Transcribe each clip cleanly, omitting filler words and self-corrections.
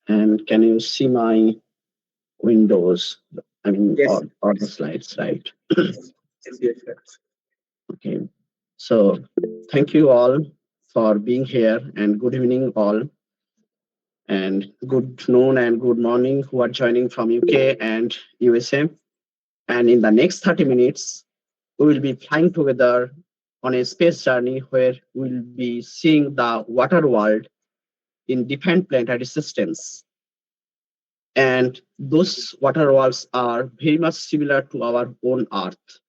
And can you see my windows? I mean, Yes. or the slides, right? Yes, yes, yes. Okay. So thank you all for being here, and good evening all, and good noon and good morning who are joining from UK and USA. And in the next 30 minutes, we will be flying together on a space journey where we'll be seeing the water world in different planetary systems. And those water worlds are very much similar to our own Earth.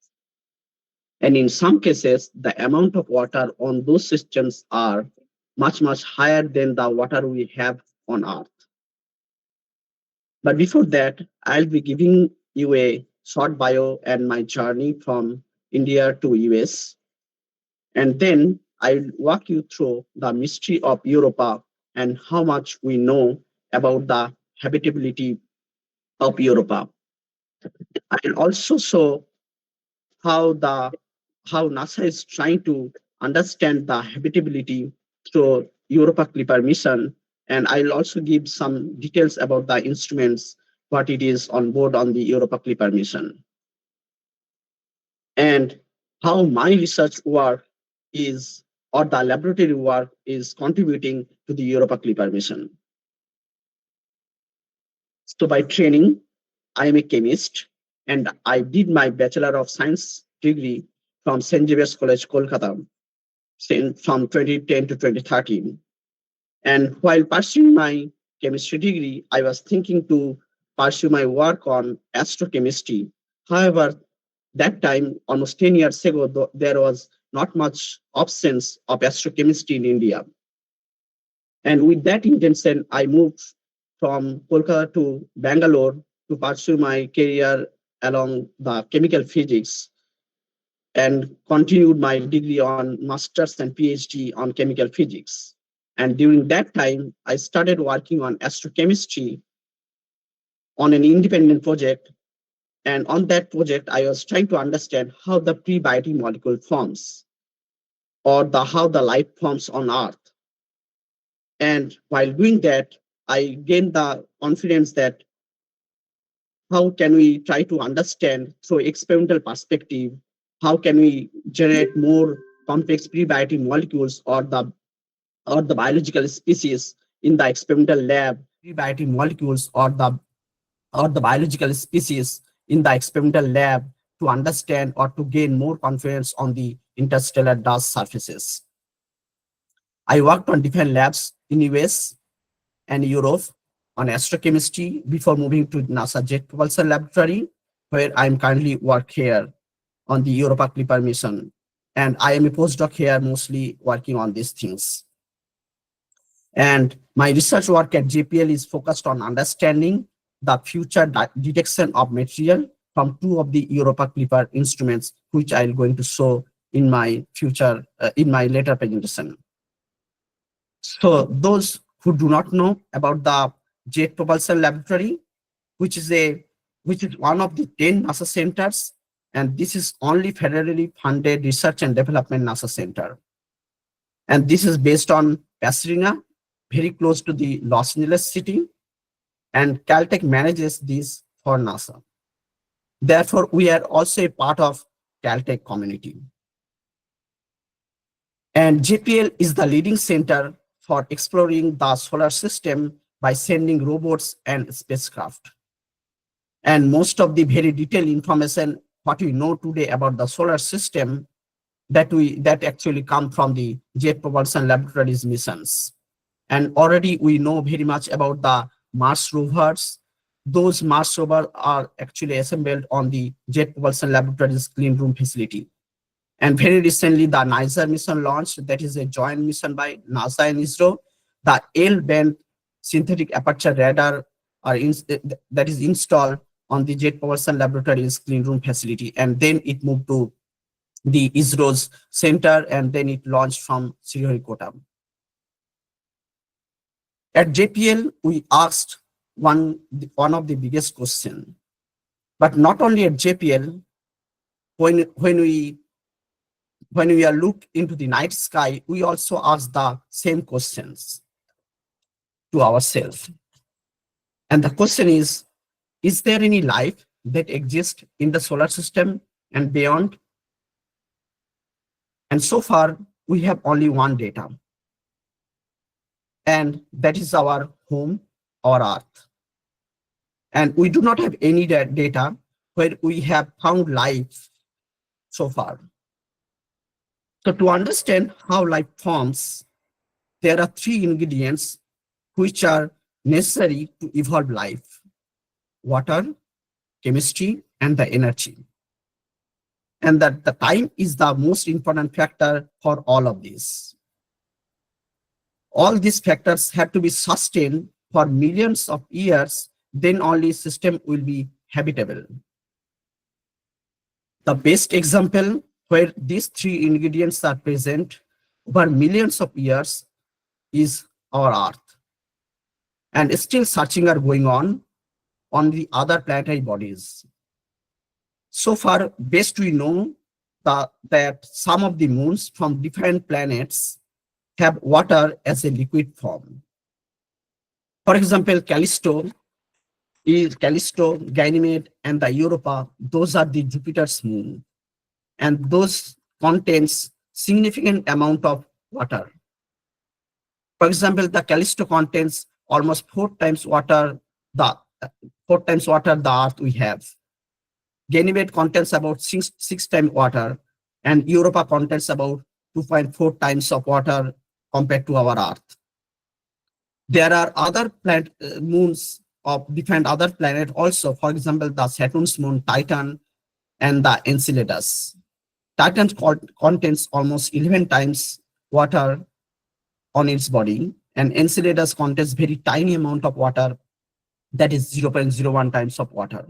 And in some cases, the amount of water on those systems are much, much higher than the water we have on Earth. But before that, I'll be giving you a short bio and my journey from India to US. And then I'll walk you through the mystery of Europa and how much we know about the habitability of Europa. I'll also show how the how NASA is trying to understand the habitability through Europa Clipper Mission, and I'll also give some details about the instruments, what it is on board on the Europa Clipper Mission, and how my research work is or the laboratory work is contributing to the Europa Clipper Mission. So by training, I am a chemist, and I did my Bachelor of Science degree from St. Xavier's College, Kolkata, from 2010 to 2013. And while pursuing my chemistry degree, I was thinking to pursue my work on astrochemistry. However, that time, almost 10 years ago, there was not much options of astrochemistry in India. And with that intention, I moved from Kolkata to Bangalore to pursue my career along the chemical physics and continued my degree on master's and PhD on chemical physics. And during that time, I started working on astrochemistry on an independent project. And on that project, I was trying to understand how the prebiotic molecule forms or how the life forms on Earth. And while doing that, I gained the confidence that how can we try to understand through experimental perspective, how can we generate more complex prebiotic molecules or the biological species in the experimental lab, prebiotic molecules or the biological species in the experimental lab to understand or to gain more confidence on the interstellar dust surfaces. I worked on different labs in US and Europe on astrochemistry before moving to NASA Jet Propulsion Laboratory, where I'm currently work here on the Europa Clipper mission. And I am a postdoc here, mostly working on these things. And my research work at JPL is focused on understanding the future detection of material from two of the Europa Clipper instruments, which I'm going to show in my future, in my later presentation. So those who do not know about the Jet Propulsion Laboratory, which is one of the 10 NASA centers, and this is only federally funded research and development NASA center. And this is based on Pasadena, very close to the Los Angeles city, and Caltech manages this for NASA. Therefore, we are also a part of Caltech community. And JPL is the leading center for exploring the solar system by sending robots and spacecraft. And most of the very detailed information, what we know today about the solar system, that actually come from the Jet Propulsion Laboratories missions. And already we know very much about the Mars rovers. Those Mars rovers are actually assembled on the Jet Propulsion Laboratories clean room facility. And very recently, the NISA mission launched, that is a joint mission by NASA and ISRO. The L-band synthetic aperture radar that is installed on the Jet Propulsion Laboratories clean room facility. And then it moved to the ISRO's center, and then it launched from Sriharikota. At JPL, we asked one of the biggest questions, but not only at JPL. When we are look into the night sky, we also ask the same questions to ourselves. And the question is there any life that exists in the solar system and beyond? And so far, we have only one data, and that is our home, our Earth. And we do not have any data where we have found life so far. So to understand how life forms, there are three ingredients which are necessary to evolve life: water, chemistry, and the energy. And that the time is the most important factor for all of these. All these factors have to be sustained for millions of years, then only system will be habitable. The best example where these three ingredients are present over millions of years is our Earth. And still searching are going on the other planetary bodies. So far, best we know that some of the moons from different planets have water as a liquid form. For example, Callisto, Ganymede, and the Europa, those are the Jupiter's moon. And those contains significant amount of water. For example, the Callisto contains almost four times water the Earth we have. Ganymede contains about six times water, and Europa contains about 2.4 times of water compared to our Earth. There are other moons of different other planets also. For example, the Saturn's moon, Titan, and the Enceladus. Titan contains almost 11 times water on its body, and Enceladus contains very tiny amount of water, that is 0.01 times of water.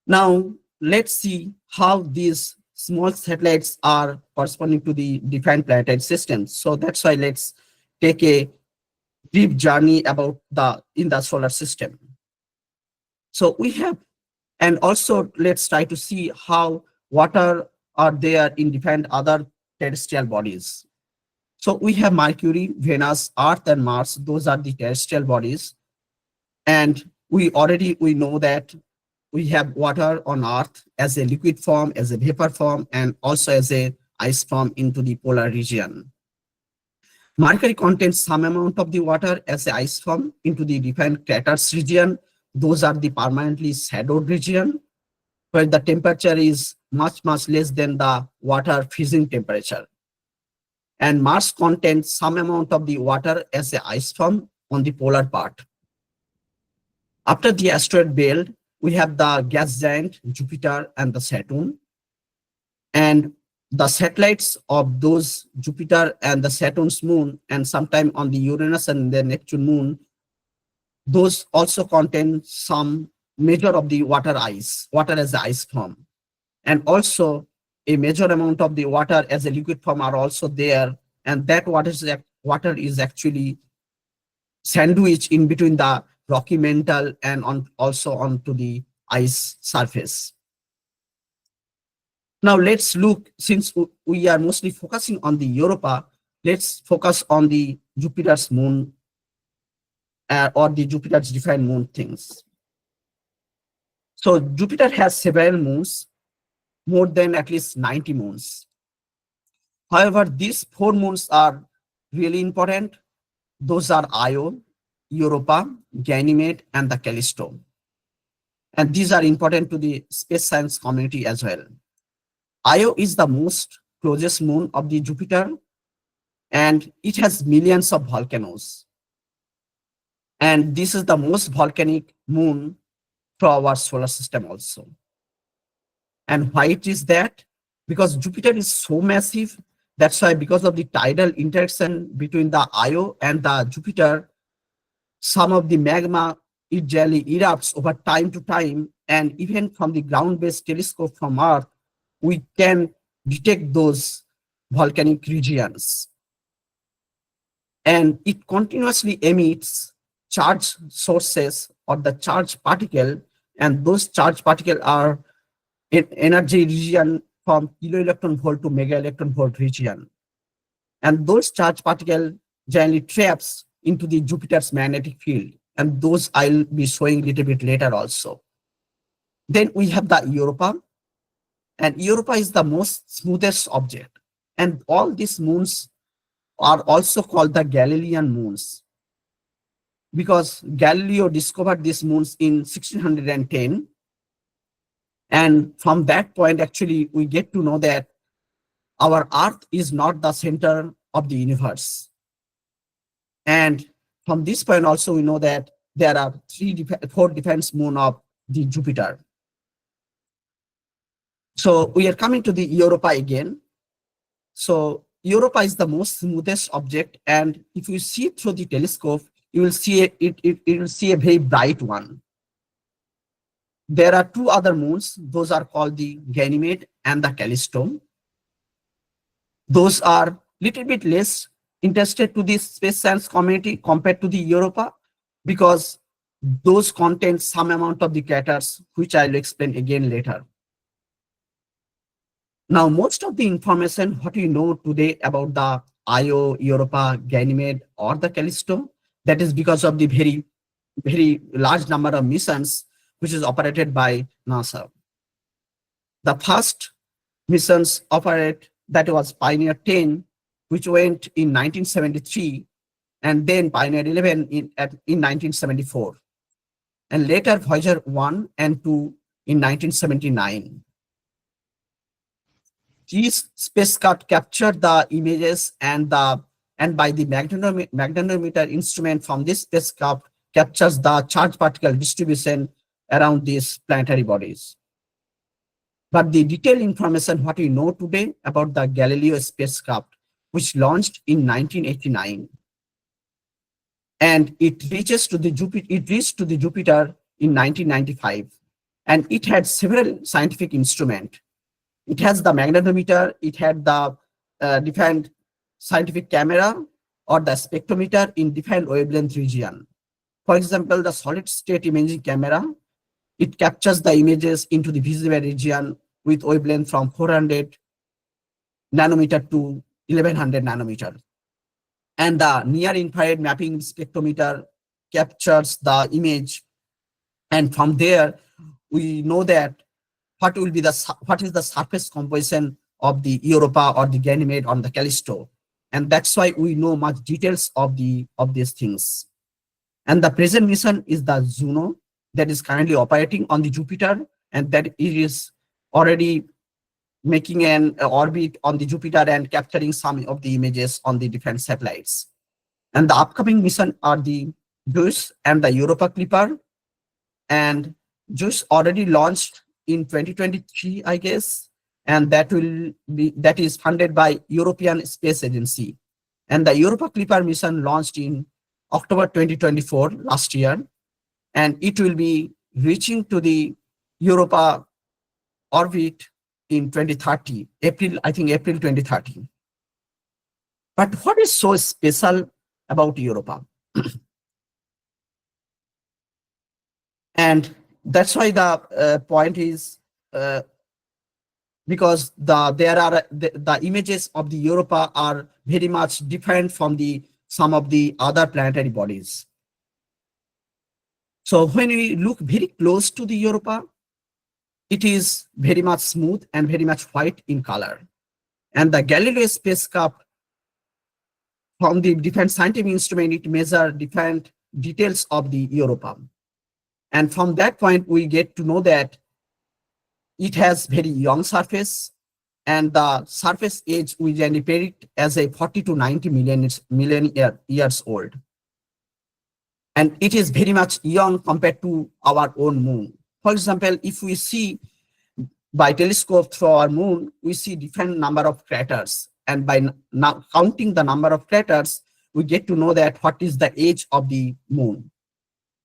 Now, let's see how these small satellites are corresponding to the different planetary systems. So that's why let's take a brief journey about in the solar system. So we have, and also let's try to see how water are there in different other terrestrial bodies. So we have Mercury, Venus, Earth, and Mars. Those are the terrestrial bodies. And we know that we have water on Earth as a liquid form, as a vapor form, and also as a ice form into the polar region. Mercury contains some amount of the water as a ice form into the defined craters region. Those are the permanently shadowed region, where the temperature is much less than the water freezing temperature. And Mars contains some amount of the water as a ice form on the polar part. After the asteroid belt, we have the gas giant Jupiter and the Saturn. And the satellites of those Jupiter and the Saturn's moon, and sometime on the Uranus and the Neptune moon, those also contain some measure of the water as the ice form. And also a major amount of the water as a liquid form are also there. And that water is actually sandwiched in between the rocky mantle and also onto the ice surface. Now let's look, since we are mostly focusing on the Europa, let's focus on the Jupiter's moon or the Jupiter's different moon things. So Jupiter has several moons, more than at least 90 moons. However, these four moons are really important. Those are Io, Europa, Ganymede, and the Callisto. And these are important to the space science community as well. Io is the most closest moon of the Jupiter, and it has millions of volcanoes. And this is the most volcanic moon for our solar system also. And why it is that? Because Jupiter is so massive. That's why, because of the tidal interaction between the Io and the Jupiter, some of the magma, it generally erupts over time to time. And even from the ground-based telescope from Earth, we can detect those volcanic regions. And it continuously emits charge sources or the charge particle, and those charge particles are in energy region from kilo electron volt to mega electron volt region. And those charge particles generally traps into the Jupiter's magnetic field, and those I'll be showing a little bit later also. Then we have the Europa, and Europa is the most smoothest object. And all these moons are also called the Galilean moons, because Galileo discovered these moons in 1610. And from that point, actually, we get to know that our Earth is not the center of the universe. And from this point also, we know that there are four defense moons of the Jupiter. So we are coming to the Europa again. So Europa is the most smoothest object, and if you see through the telescope, you will see it will see a very bright one. There are two other moons; those are called the Ganymede and the Callisto. Those are little bit less interested to the space science community compared to the Europa, because those contain some amount of the craters, which I'll explain again later. Now, most of the information what we know today about the Io, Europa, Ganymede, or the Callisto, that is because of the very large number of missions which is operated by NASA. The first missions operate, that was Pioneer 10, which went in 1973, and then Pioneer 11 in 1974, and later Voyager 1 and 2 in 1979. These spacecraft captured the images, and by the magnetometer instrument from this spacecraft captures the charge particle distribution around these planetary bodies. But the detailed information what we know today about the Galileo spacecraft, which launched in 1989, and it reached to the Jupiter in 1995, and it had several scientific instruments. It has the magnetometer, it had the different scientific camera or the spectrometer in different wavelength region. For example, the solid state imaging camera, it captures the images into the visible region with wavelength from 400 nanometer to 1100 nanometer. And the near infrared mapping spectrometer captures the image. And from there, we know that what is the surface composition of the Europa or the Ganymede on the Callisto. And that's why we know much details of these things. And the present mission is the Juno, that is currently operating on the Jupiter, and that it is already making an orbit on the Jupiter and capturing some of the images on the different satellites. And the upcoming mission are the JUICE and the Europa Clipper. And JUICE already launched in 2023, I guess, and that is funded by European Space Agency. And the Europa Clipper mission launched in October 2024, last year, and it will be reaching to the Europa orbit in 2030, April 2030. But what is so special about Europa? And that's why the point is, because the images of the Europa are very much different from some of the other planetary bodies. So when we look very close to the Europa, it is very much smooth and very much white in color. And the Galileo spacecraft, from the different scientific instrument, it measures different details of the Europa. And from that point, we get to know that it has very young surface, and the surface age we generally predict as a 40 to 90 million years old. And it is very much young compared to our own moon. For example, if we see by telescope through our moon, we see different number of craters. And by now counting the number of craters, we get to know that what is the age of the moon.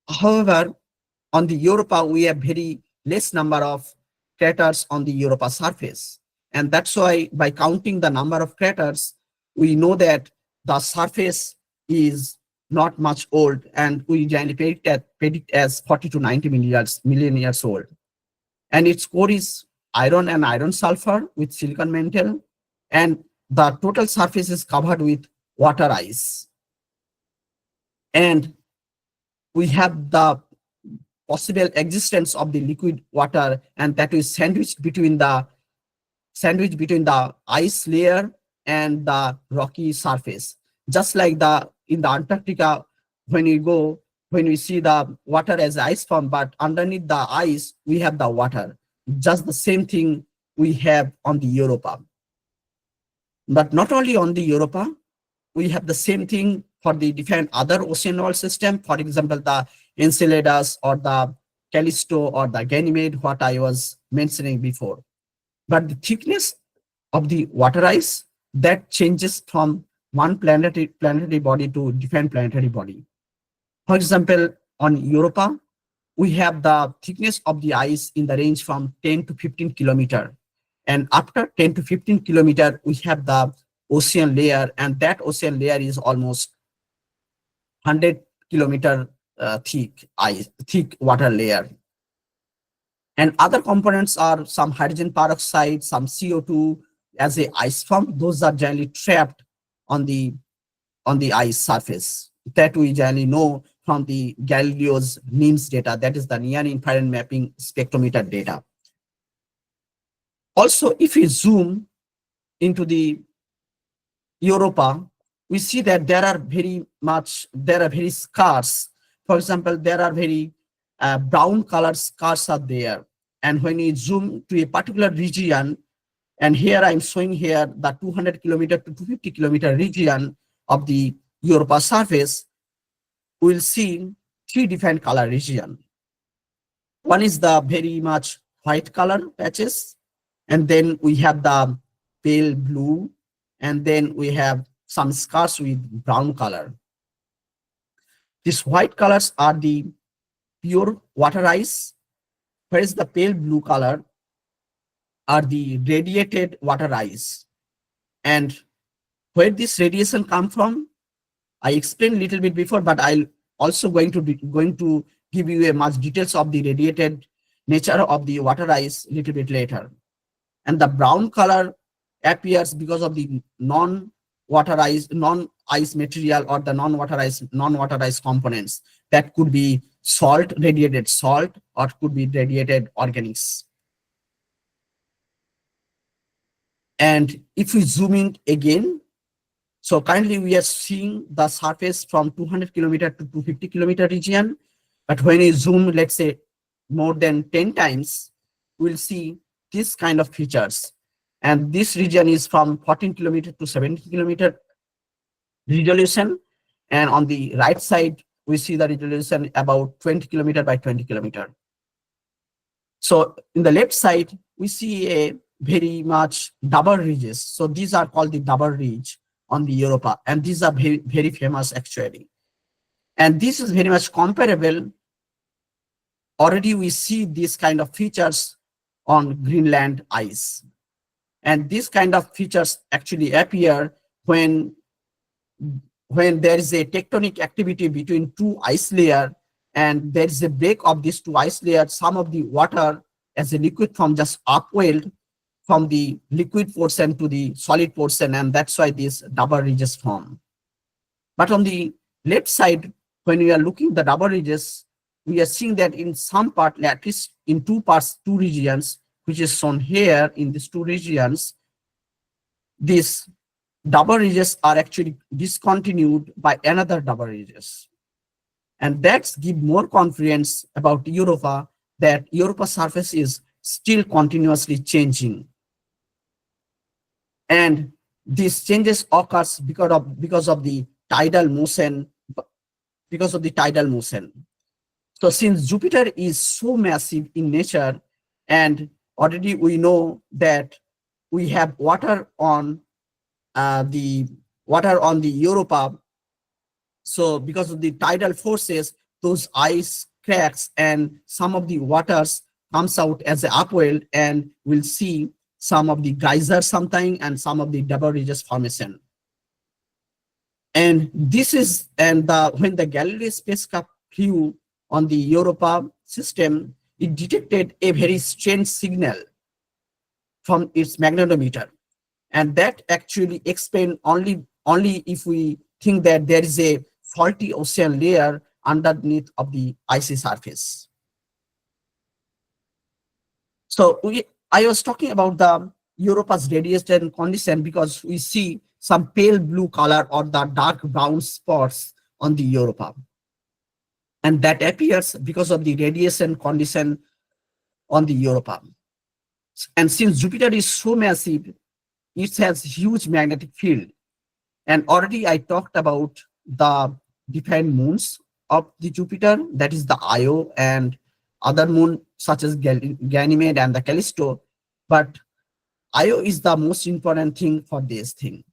However, on the Europa, we have very less number of craters on the Europa surface. And that's why by counting the number of craters, we know that the surface is not much old, and we generally predict as 40 to 90 million years old. And its core is iron and iron sulfur with silicon mantle, and the total surface is covered with water ice. And we have the possible existence of the liquid water, and that is sandwiched between the ice layer and the rocky surface. Just like in the Antarctica, when we see the water as ice form, but underneath the ice, we have the water. Just the same thing we have on the Europa. But not only on the Europa, we have the same thing for the different other ocean wall system. For example, the Enceladus or the Callisto or the Ganymede, what I was mentioning before. But the thickness of the water ice, that changes from one planetary body to different planetary body. For example, on Europa, we have the thickness of the ice in the range from 10 to 15 kilometer. And after 10 to 15 kilometer, we have the ocean layer, and that ocean layer is almost 100 kilometer thick water layer. And other components are some hydrogen peroxide, some CO2 as a ice form. Those are generally trapped on the ice surface. That we generally know from the Galileo's NIMS data, that is the near infrared mapping spectrometer data. Also, if we zoom into the Europa, we see that there are very scarce. For example, there are very brown color scars are there. And when we zoom to a particular region, and here I'm showing here the 200 kilometer to 250 kilometer region of the Europa surface, we'll see three different color region. One is the very much white color patches, and then we have the pale blue, and then we have some scars with brown color. These white colors are the pure water ice, whereas the pale blue color are the radiated water ice. And where this radiation come from, I explained a little bit before, but I'll also going to give you a much details of the radiated nature of the water ice a little bit later. And the brown color appears because of the non-ice material or the non-water ice components. That could be salt, radiated salt, or could be radiated organics. And if we zoom in again, so currently we are seeing the surface from 200 kilometer to 250 kilometer region. But when we zoom, let's say more than 10 times, we'll see this kind of features. And this region is from 14 kilometer to 70 kilometer resolution. And on the right side, we see the resolution about 20 kilometer by 20 kilometer. So in the left side, we see a very much double ridges. So these are called the double ridge on the Europa, and these are very, very famous actually. And this is very much comparable. Already we see these kind of features on Greenland ice. And these kind of features actually appear when there is a tectonic activity between two ice layers, and there is a break of these two ice layers. Some of the water as a liquid form just upwelled from the liquid portion to the solid portion, and that's why these double ridges form. But on the left side, when we are looking at the double ridges, we are seeing that in some part, at least in two regions, which is shown here in these two regions, these double ridges are actually discontinued by another double ridges. And that gives more confidence about Europa, that Europa surface is still continuously changing. And these changes occurs because of the tidal motion, So since Jupiter is so massive in nature, and already we know that we have water on the Europa. So because of the tidal forces, those ice cracks and some of the waters comes out as an upwell, and we'll see some of the geysers sometime and some of the double ridges formation. And when the Galileo spacecraft flew on the Europa system, it detected a very strange signal from its magnetometer. And that actually explained only if we think that there is a salty ocean layer underneath of the icy surface. So I was talking about the Europa's radiation condition because we see some pale blue color or the dark brown spots on the Europa. And that appears because of the radiation condition on the Europa. And since Jupiter is so massive, it has huge magnetic field. And already I talked about the defined moons of the Jupiter, that is the Io and other moon such as Ganymede and the Callisto. But Io is the most important thing for this thing.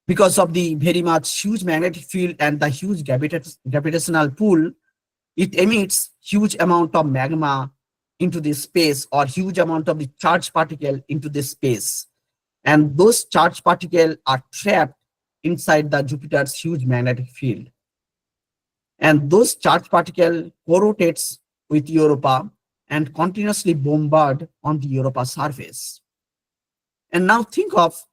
Because of the very much huge magnetic field and the huge gravitational pull, it emits huge amount of magma into this space or huge amount of the charged particle into this space. And those charged particles are trapped inside the Jupiter's huge magnetic field. And those charged particles co-rotates with Europa and continuously bombard on the Europa surface. And now think of,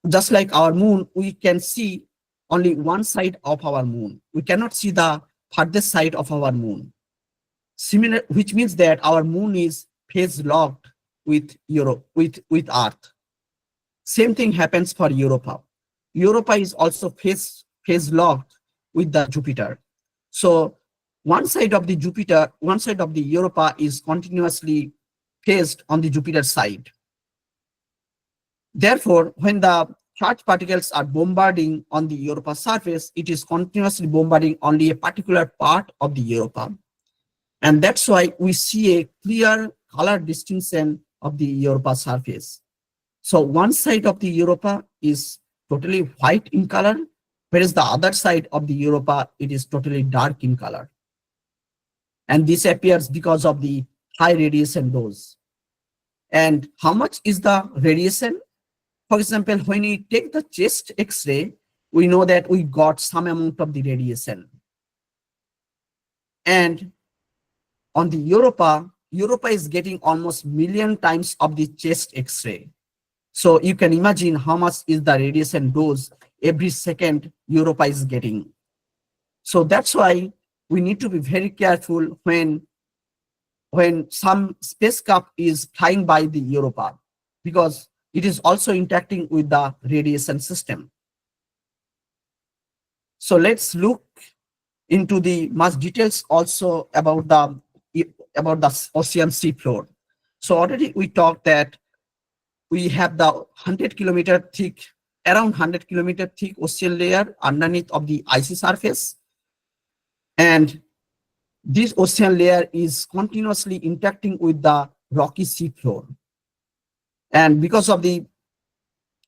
just like our moon, we can see only one side of our moon. We cannot see the farthest side of our moon. Similar, which means that our moon is phase locked with Earth. Same thing happens for Europa. Europa is also phase locked with the Jupiter. So one side of the Europa is continuously phased on the Jupiter side. Therefore, when the charged particles are bombarding on the Europa surface, it is continuously bombarding only a particular part of the Europa. And that's why we see a clear color distinction of the Europa surface. So one side of the Europa is totally white in color, whereas the other side of the Europa, it is totally dark in color. And this appears because of the high radiation dose. And how much is the radiation? For example, when we take the chest X-ray, we know that we got some amount of the radiation. And on the Europa is getting almost million times of the chest X-ray. So you can imagine how much is the radiation dose every second Europa is getting. So that's why we need to be very careful when some spacecraft is flying by the Europa, because it is also interacting with the radiation system. So let's look into the much details also about the ocean seafloor. So already we talked that we have the around 100 kilometer thick ocean layer underneath of the icy surface. And this ocean layer is continuously interacting with the rocky seafloor. And because of the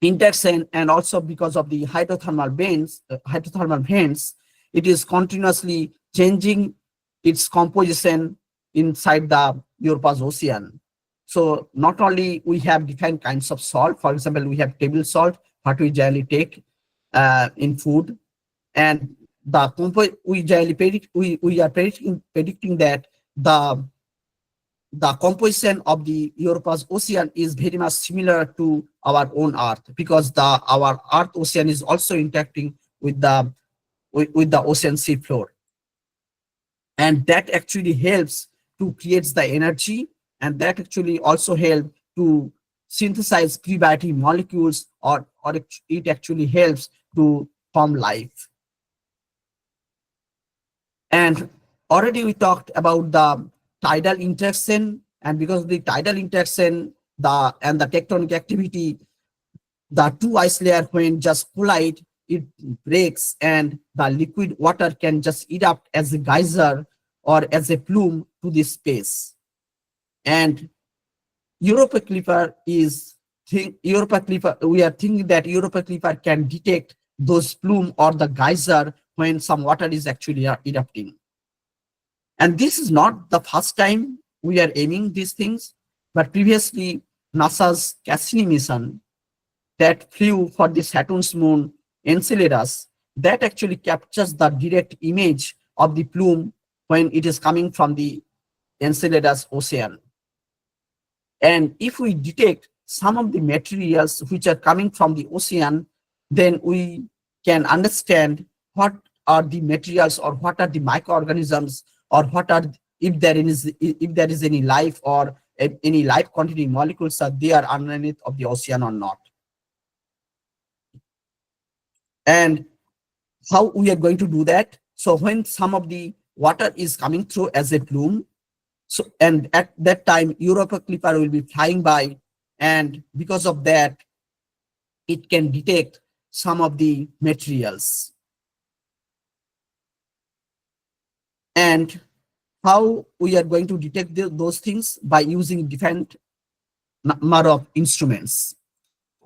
interaction and also because of the hydrothermal vents, it is continuously changing its composition inside the Europa's ocean. So not only we have different kinds of salt, for example, we have table salt, what we generally take in food, and we are predicting that the composition of the Europa's ocean is very much similar to our own Earth, because our Earth ocean is also interacting with the ocean seafloor, and that actually helps to create the energy, and that actually also helps to synthesize prebiotic molecules, or it actually helps to form life. And already we talked about the tidal interaction, and because of the tidal interaction and the tectonic activity, the two ice layers when just collide, it breaks, and the liquid water can just erupt as a geyser or as a plume to this space. And Europa Clipper we are thinking that Europa Clipper can detect those plume or the geyser when some water is actually erupting. And this is not the first time we are aiming these things, but previously NASA's Cassini mission that flew for the Saturn's moon Enceladus, that actually captures the direct image of the plume when it is coming from the Enceladus ocean. And if we detect some of the materials which are coming from the ocean, then we can understand what are the materials or what are the microorganisms or what are, if there is any life or any life containing molecules are there underneath of the ocean or not. And how we are going to do that? So when some of the water is coming through as a plume, so and at that time Europa Clipper will be flying by, and because of that it can detect some of the materials. And how we are going to detect those things? By using different number of instruments.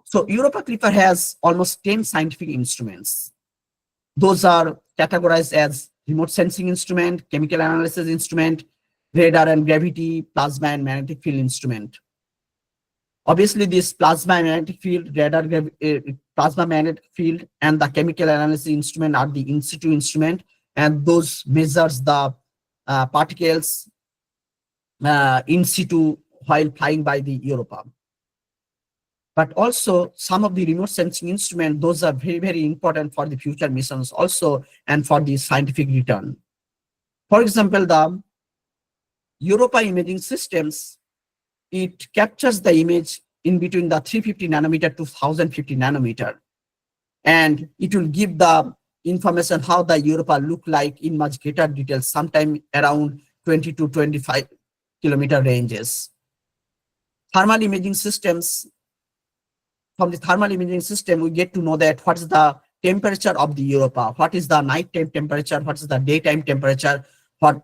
So Europa Clipper has almost 10 scientific instruments. Those are categorized as remote sensing instrument, chemical analysis instrument, radar and gravity, plasma and magnetic field instrument. Obviously, this plasma magnetic field, plasma magnetic field, and the chemical analysis instrument are the in situ instrument, and those measures the particles in situ while flying by the Europa. But also some of the remote sensing instruments, those are very, very important for the future missions also and for the scientific return. For example, the Europa imaging systems, it captures the image in between the 350 nanometer to 1050 nanometer. And it will give the information how the Europa look like in much greater detail, sometime around 20 to 25 kilometer ranges. Thermal imaging systems, from the thermal imaging system, we get to know that what is the temperature of the Europa, what is the nighttime temperature, what is the daytime temperature, what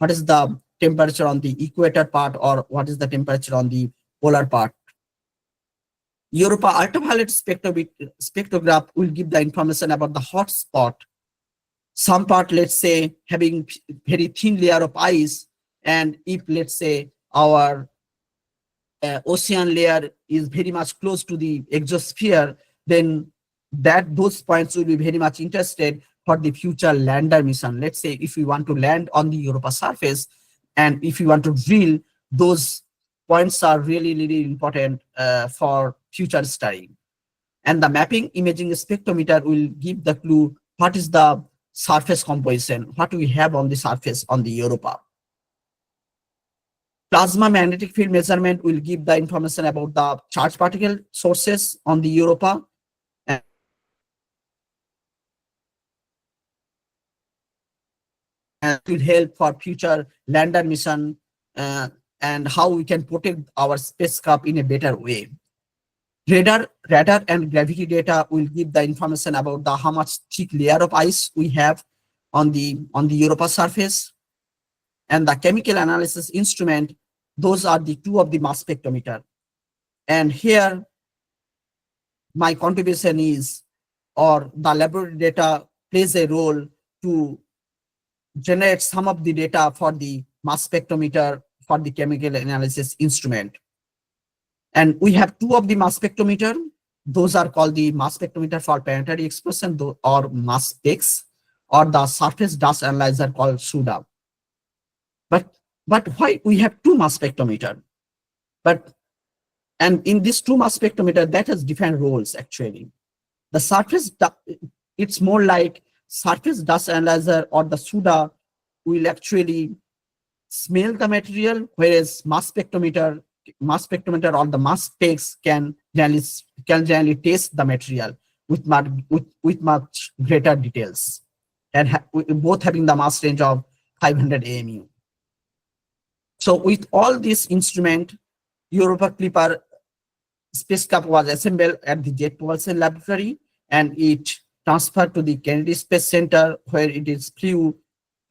is the temperature on the equator part, or what is the temperature on the polar part. Europa ultraviolet spectrograph will give the information about the hot spot. Some part, let's say, having very thin layer of ice, and if, let's say, our ocean layer is very much close to the exosphere, then those points will be very much interested for the future lander mission. Let's say if we want to land on the Europa surface, and if we want to drill, those points are really, really important for future study. And the mapping imaging spectrometer will give the clue what is the surface composition, what we have on the surface on the Europa. Plasma magnetic field measurement will give the information about the charged particle sources on the Europa. And it will help for future lander mission and how we can protect our spacecraft in a better way. Radar and gravity data will give the information about the how much thick layer of ice we have on the Europa surface. And the chemical analysis instrument, those are the two of the mass spectrometer. And here my contribution is, or the laboratory data plays a role to generate some of the data for the mass spectrometer for the chemical analysis instrument. And we have two of the mass spectrometer. Those are called the mass spectrometer for planetary expression, or mass specs, or the surface dust analyzer called SUDA. But why we have two mass spectrometer? And in this two mass spectrometer, that has different roles actually. The surface, it's more like surface dust analyzer or the SUDA will actually smell the material, whereas mass spectrometer or the mass specs can generally taste the material with much greater details, and both having the mass range of 500 AMU. So with all this instrument, Europa Clipper spacecraft was assembled at the Jet Propulsion Laboratory, and it transferred to the Kennedy Space Center, where it is flew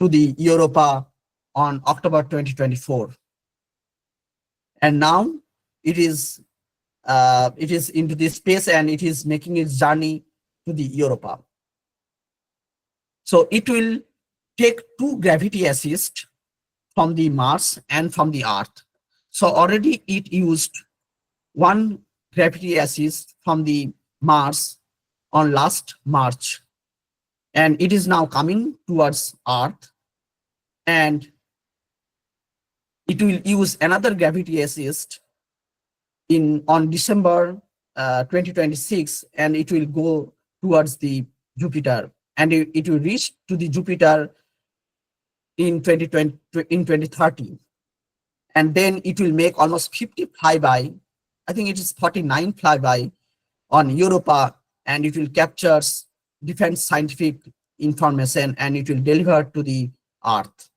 to the Europa on October 2024. And now it is into the space, and it is making its journey to the Europa. So it will take two gravity assist from the Mars and from the Earth. So already it used one gravity assist from the Mars on last March, and it is now coming towards Earth, and it will use another gravity assist on December 2026, and it will go towards the Jupiter, and it will reach to the Jupiter in 2020 in 2030, and then it will make almost 50 flyby. I think it is 49 flyby on Europa, and it will capture different scientific information and it will deliver to the Earth.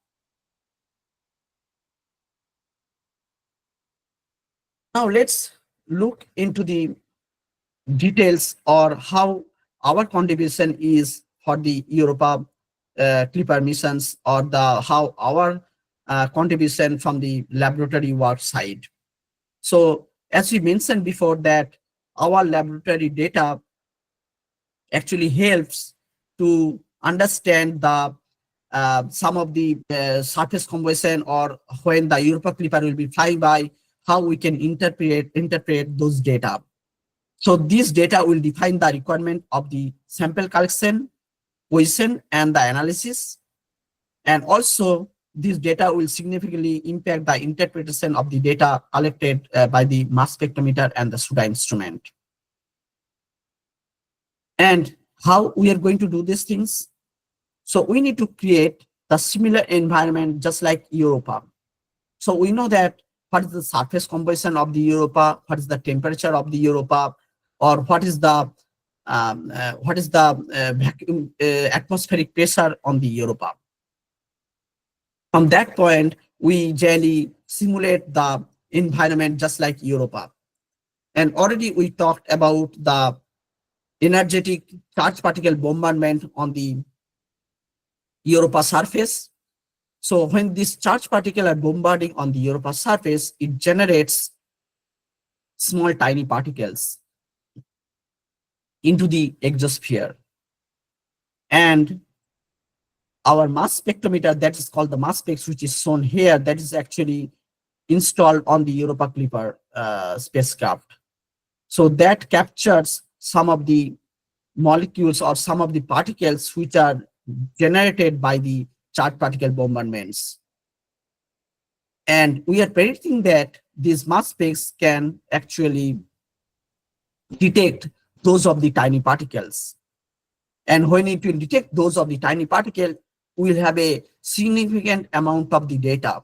Now let's look into the details or how our contribution is for the Europa Clipper missions, or the how our contribution from the laboratory work side. So as we mentioned before, that our laboratory data actually helps to understand the some of the surface convection, or when the Europa Clipper will be flying by, how we can interpret those data. So this data will define the requirement of the sample collection, position, and the analysis. And also, this data will significantly impact the interpretation of the data collected by the mass spectrometer and the SUDA instrument. And how we are going to do these things? So we need to create the similar environment just like Europa. So we know that what is the surface composition of the Europa, what is the temperature of the Europa, or what is the vacuum atmospheric pressure on the Europa. From that point, we generally simulate the environment just like Europa. And already we talked about the energetic charge particle bombardment on the Europa surface. So when this charge particle are bombarding on the Europa surface, it generates small tiny particles into the exosphere. And our mass spectrometer, that is called the mass specs, which is shown here, that is actually installed on the Europa Clipper spacecraft. So that captures some of the molecules or some of the particles which are generated by the charged particle bombardments. And we are predicting that these mass specs can actually detect those of the tiny particles. And when it will detect those of the tiny particle, we will have a significant amount of the data.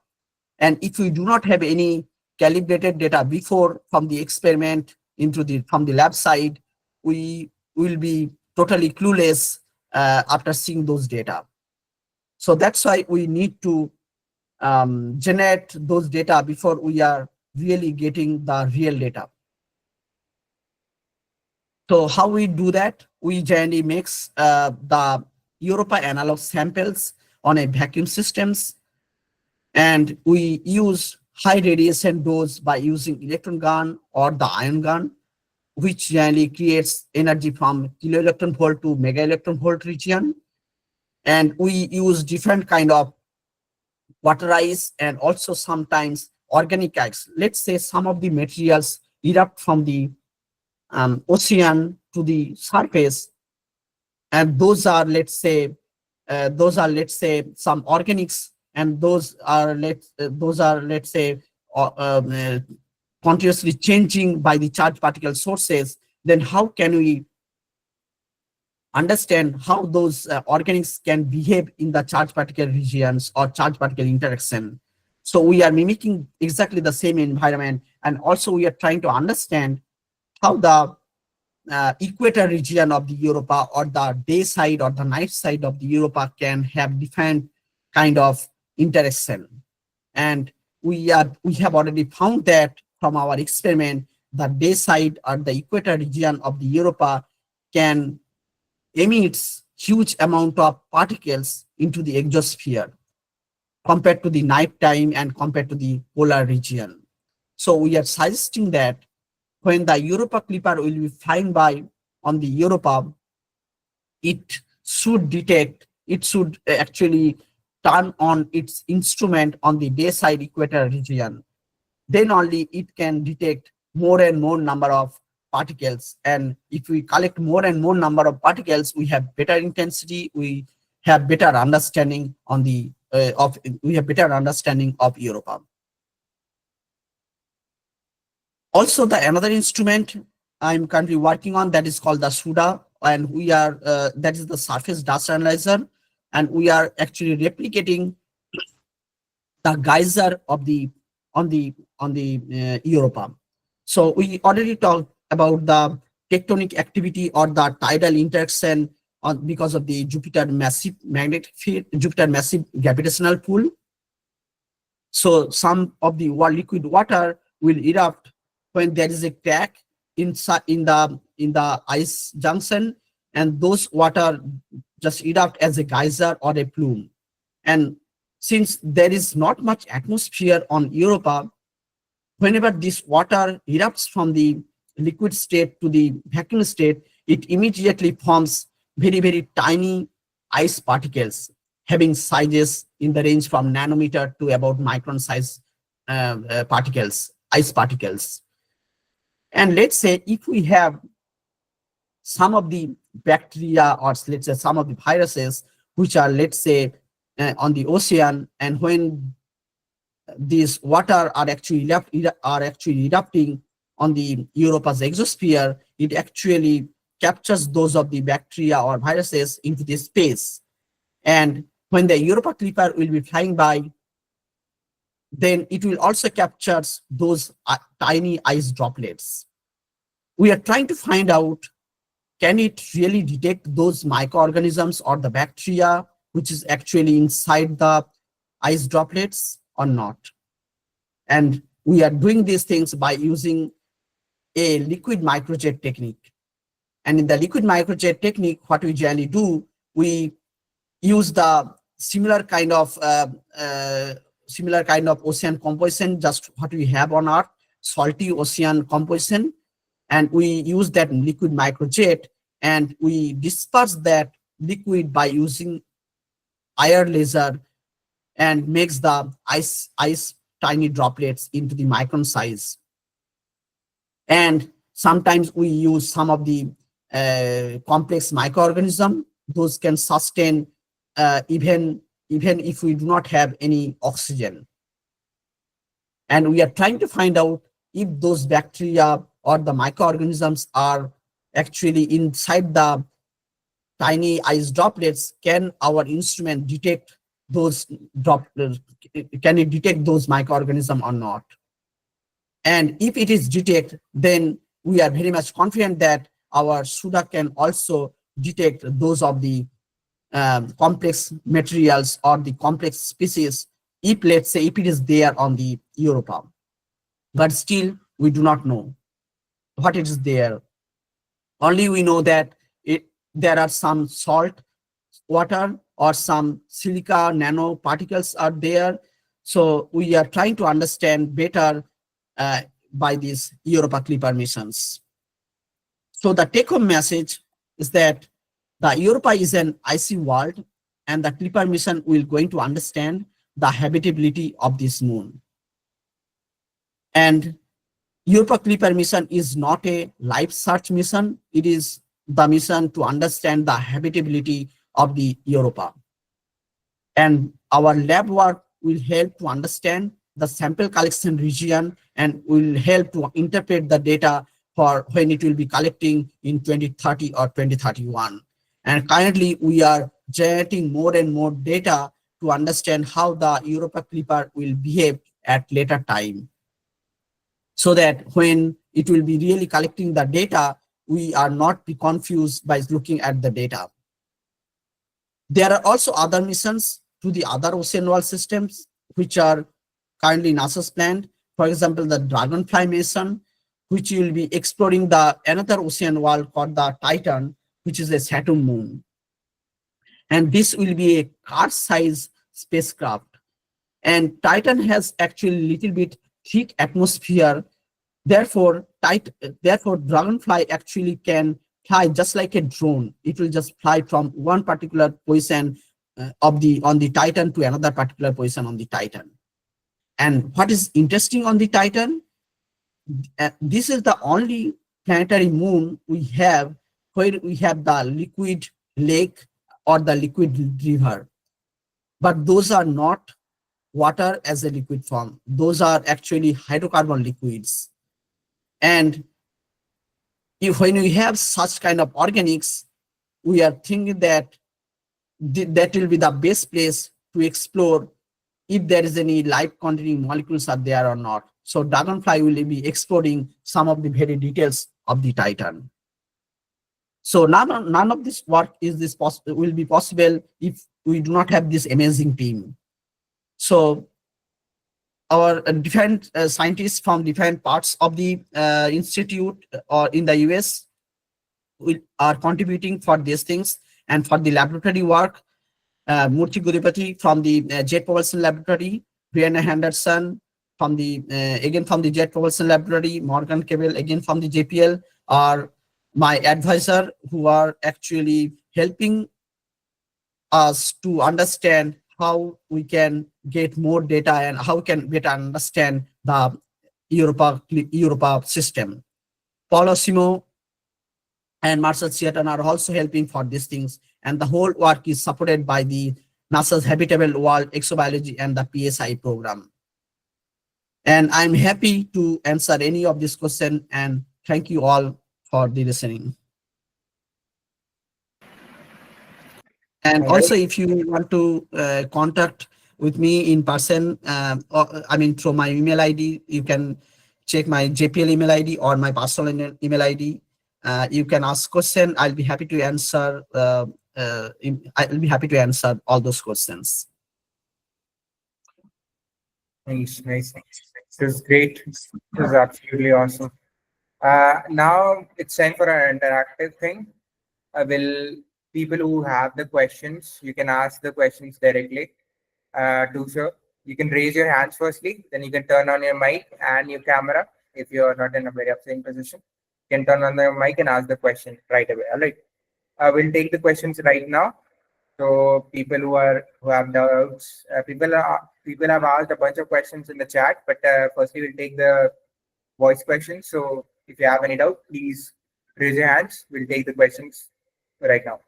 And if we do not have any calibrated data before from the experiment from the lab side, we will be totally clueless after seeing those data. So that's why we need to generate those data before we are really getting the real data. So how we do that? We generally mix the Europa analog samples on a vacuum systems, and we use high radiation dose by using electron gun or the ion gun, which generally creates energy from kilo electron volt to mega electron volt region. And we use different kind of water ice and also sometimes organic ice. Let's say some of the materials erupt from the ocean to the surface, and those are let's say some organics, and those are let's say continuously changing by the charged particle sources. Then how can we understand how those organics can behave in the charged particle regions or charged particle interaction? So we are mimicking exactly the same environment, and also we are trying to understand how the equator region of the Europa, or the day side or the night side of the Europa, can have different kind of interaction. And we have already found that from our experiment, the day side or the equator region of the Europa can emits huge amount of particles into the exosphere compared to the night time and compared to the polar region. So we are suggesting that when the Europa Clipper will be flying by on the Europa, it should actually turn on its instrument on the day side equator region. Then only it can detect more and more number of particles. And if we collect more and more number of particles, we have better intensity, we have better understanding on the we have better understanding of Europa. Also, the another instrument I'm currently working on, that is called the SUDA, and we are that is the surface dust analyzer, and we are actually replicating the geyser of the on the Europa. So we already talked about the tectonic activity or the tidal interaction on because of the Jupiter massive magnetic field, Jupiter massive gravitational pull. So some of the liquid water will erupt when there is a crack inside in the ice junction, and those water just erupt as a geyser or a plume. And since there is not much atmosphere on Europa, whenever this water erupts from the liquid state to the vacuum state, it immediately forms very, very tiny ice particles having sizes in the range from nanometer to about micron size particles, ice particles. And let's say if we have some of the bacteria, or let's say some of the viruses which are, let's say, on the ocean, and when these water are actually erupting on the Europa's exosphere, it actually captures those of the bacteria or viruses into the space. And when the Europa Clipper will be flying by, then it will also capture those tiny ice droplets. We are trying to find out, can it really detect those microorganisms or the bacteria which is actually inside the ice droplets or not? And we are doing these things by using a liquid microjet technique. And in the liquid microjet technique, what we generally do, we use the similar kind of ocean composition, just what we have on Earth, salty ocean composition, and we use that liquid microjet, and we disperse that liquid by using IR laser, and makes the ice tiny droplets into the micron size. And sometimes we use some of the complex microorganism. Those can sustain even if we do not have any oxygen. And we are trying to find out if those bacteria or the microorganisms are actually inside the tiny ice droplets. Can our instrument detect those droplets? Can it detect those microorganisms or not? And if it is detected, then we are very much confident that our SUDA can also detect those of the complex materials or the complex species, if, let's say, if it is there on the Europa. But still, we do not know what it is there. Only we know that there are some salt water or some silica nanoparticles are there. So we are trying to understand better by these Europa Clipper missions. So the take-home message is that the Europa is an icy world, and the Clipper mission will going to understand the habitability of this moon. And Europa Clipper mission is not a life search mission. It is the mission to understand the habitability of the Europa. And our lab work will help to understand the sample collection region, and will help to interpret the data for when it will be collecting in 2030 or 2031. And currently we are generating more and more data to understand how the Europa Clipper will behave at later time, so that when it will be really collecting the data, we are not be confused by looking at the data. There are also other missions to the other ocean world systems, which are currently NASA's planned. For example, the Dragonfly mission, which will be exploring the another ocean world called the Titan, which is a Saturn moon. And this will be a car-sized spacecraft. And Titan has actually little bit thick atmosphere. Therefore, Dragonfly actually can fly just like a drone. It will just fly from one particular position on the Titan to another particular position on the Titan. And what is interesting on the Titan, this is the only planetary moon we have where we have the liquid lake or the liquid river. But those are not water as a liquid form. Those are actually hydrocarbon liquids. And when we have such kind of organics, we are thinking that that will be the best place to explore if there is any life containing molecules are there or not. So Dragonfly will be exploring some of the very details of the Titan. So none of this work will be possible if we do not have this amazing team. So our different scientists from different parts of the institute or in the US are contributing for these things. And for the laboratory work, Murthy Guripati from the Jet Propulsion Laboratory, Brianna Henderson from the again from the Jet Propulsion Laboratory, Morgan Cable again from the JPL, are my advisor who are actually helping us to understand how we can get more data and how we can better understand the Europa system. Paulo Simo and Marcel Seaton are also helping for these things. And the whole work is supported by the NASA's Habitable World Exobiology and the PSI program. And I'm happy to answer any of this question, and thank you all for the listening. And All also, right. if you want to contact with me in person, or, I mean, through my email ID, you can check my JPL email ID or my personal email ID. You can ask question. I'll be happy to answer. I'll be happy to answer all those questions. Nice, nice. This is great. This is absolutely awesome. Now it's time for an interactive thing. Will people who have the questions, you can ask the questions directly to sir. You can raise your hands firstly, then you can turn on your mic and your camera if you're not in a very upstanding position. You can turn on your mic and ask the question right away. All right. We'll take the questions right now. So people who have doubts, people have asked a bunch of questions in the chat, but firstly we'll take the voice questions. So if you have any doubt, please raise your hands. We'll take the questions right now.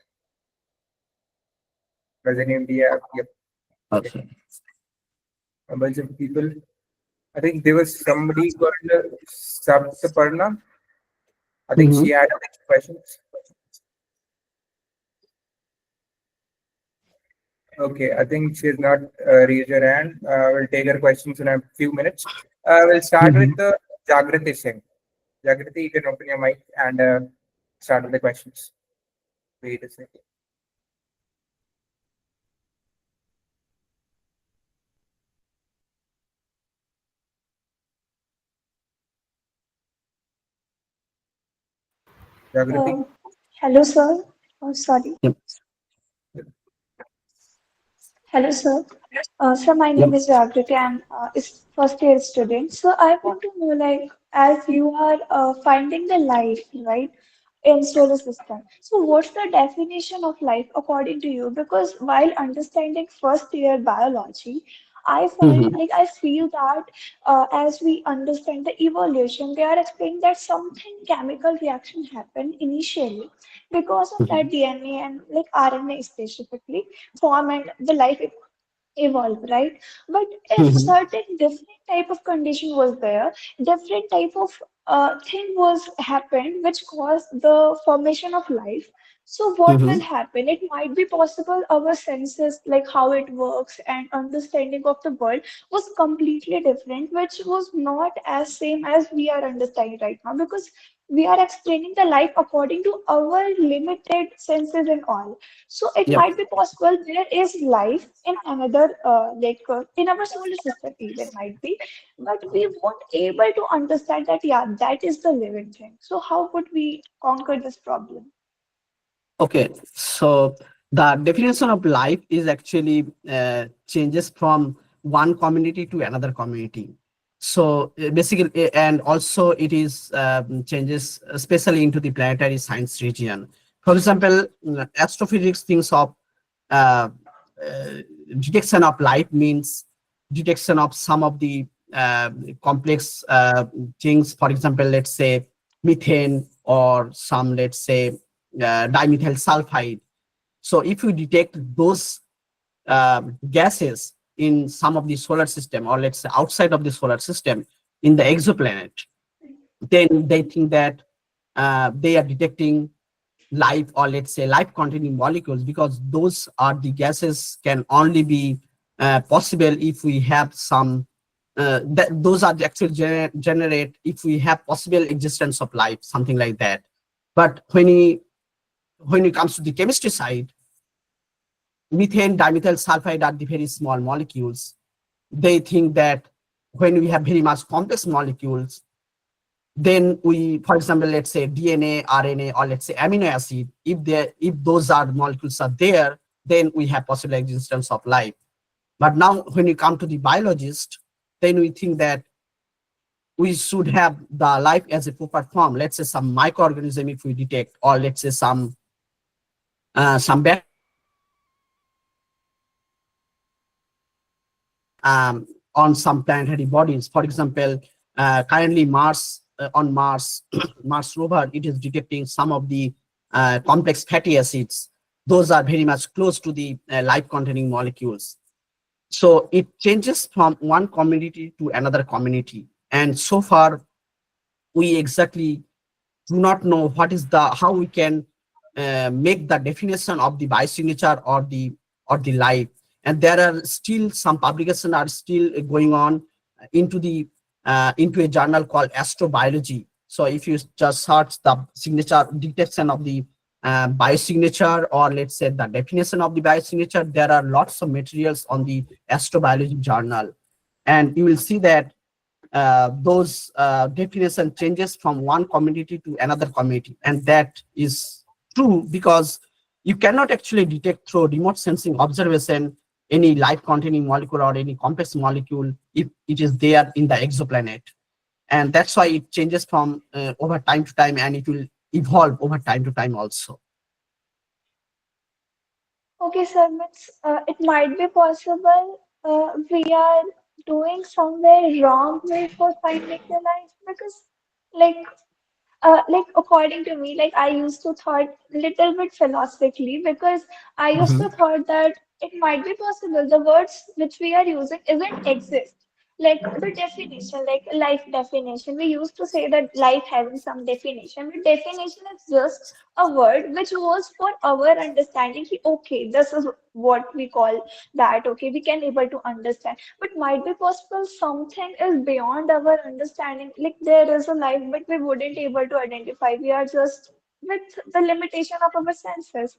President India, yep. Okay. A bunch of people. I think there was somebody called Saptaparna. I think she had questions. Okay, I think she's not raised her hand. We'll take her questions in a few minutes. We'll start with the Jagrati Singh. Jagrati, you can open your mic and start with the questions. Wait a second. Jagrati. Hello, sir. Oh, sorry. Yep. Hello, sir. So my Yep. name is Jagriti. I'm is first year student. So I want to know, like, as you are finding the life, right, in solar system. So what's the definition of life according to you? Because while understanding first year biology, I find like I feel that as we understand the evolution, they are explaining that something chemical reaction happened initially because of that DNA and like RNA specifically form and the life evolve, right? But if certain different type of condition was there, different type of thing was happened which caused the formation of life. So what will happen? It might be possible our senses, like how it works and understanding of the world was completely different, which was not as same as we are understanding right now because we are explaining the life according to our limited senses and all. So it Yep. might be possible there is life in another, in our solar system even might be, but we won't able to understand that, yeah, that is the living thing. So how would we conquer this problem? Okay, so the definition of life is actually changes from one community to another community. So basically, and also it is changes especially into the planetary science region. For example, astrophysics thinks of uh, uh, detection of life means detection of some of the complex things. For example, let's say methane or some, let's say, dimethyl sulfide. So if you detect those gases in some of the solar system, or let's say outside of the solar system in the exoplanet, then they think that they are detecting life, or let's say life containing molecules, because those are the gases can only be possible if we have some those are the actual generate if we have possible existence of life, something like that. But when it comes to the chemistry side, methane, dimethyl sulfide are the very small molecules. They think that when we have very much complex molecules, then we, for example, let's say DNA, RNA, or let's say amino acid, if those are molecules are there, then we have possible existence of life. But now when you come to the biologist, then we think that we should have the life as a proper form. Let's say some microorganism if we detect, or let's say some on some planetary bodies. For example, currently Mars, on Mars, Mars rover, it is detecting some of the complex fatty acids. Those are very much close to the life-containing molecules. So it changes from one community to another community. And so far, we exactly do not know what is the how we can make the definition of the biosignature or the life. And there are still some publications are still going on into a journal called Astrobiology. So if you just search the signature detection of the biosignature, or let's say the definition of the biosignature, there are lots of materials on the Astrobiology journal, and you will see that those definition changes from one community to another community. And that is true because you cannot actually detect through remote sensing observation any life containing molecule or any complex molecule if it is there in the exoplanet. And that's why it changes from over time to time, and it will evolve over time to time also. Okay, sir, it might be possible we are doing somewhere wrong way for finding the life because, like, according to me, like I used to thought little bit philosophically because I used to Mhm. thought that it might be possible the words which we are using isn't exist. Like the definition, like life definition. We used to say that life having some definition. The definition is just a word which was for our understanding. Okay, this is what we call that. Okay, we can able to understand, but might be possible something is beyond our understanding. Like there is a life, but we wouldn't able to identify. We are just with the limitation of our senses.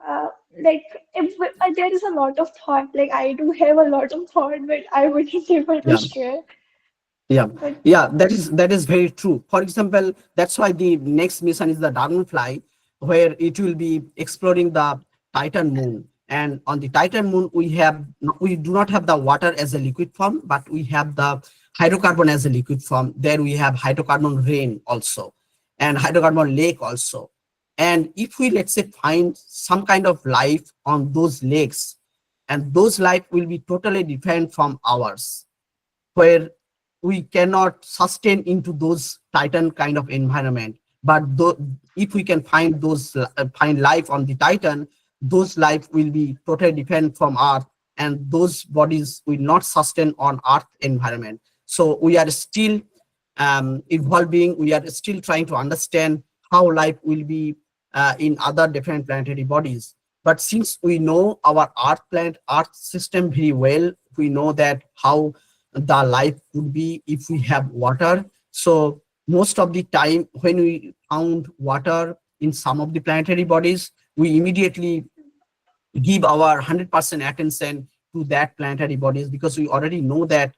Uh, like if there is a lot of thought, like I do have a lot of thought, but I wouldn't able to Yeah. share. Yeah, But yeah, that is very true. For example, that's why the next mission is the Dragonfly, where it will be exploring the Titan moon. And on the Titan moon, we do not have the water as a liquid form, but we have the hydrocarbon as a liquid form. There we have hydrocarbon rain also, and hydrocarbon lake also. And if we, let's say, find some kind of life on those lakes, and those life will be totally different from ours, where we cannot sustain into those Titan kind of environment. But if we can find find life on the Titan, those life will be totally different from Earth, and those bodies will not sustain on Earth environment. So we are still evolving. We are still trying to understand how life will be in other different planetary bodies. But since we know our Earth system very well, we know that how the life could be if we have water. So most of the time when we found water in some of the planetary bodies, we immediately give our 100% attention to that planetary bodies, because we already know that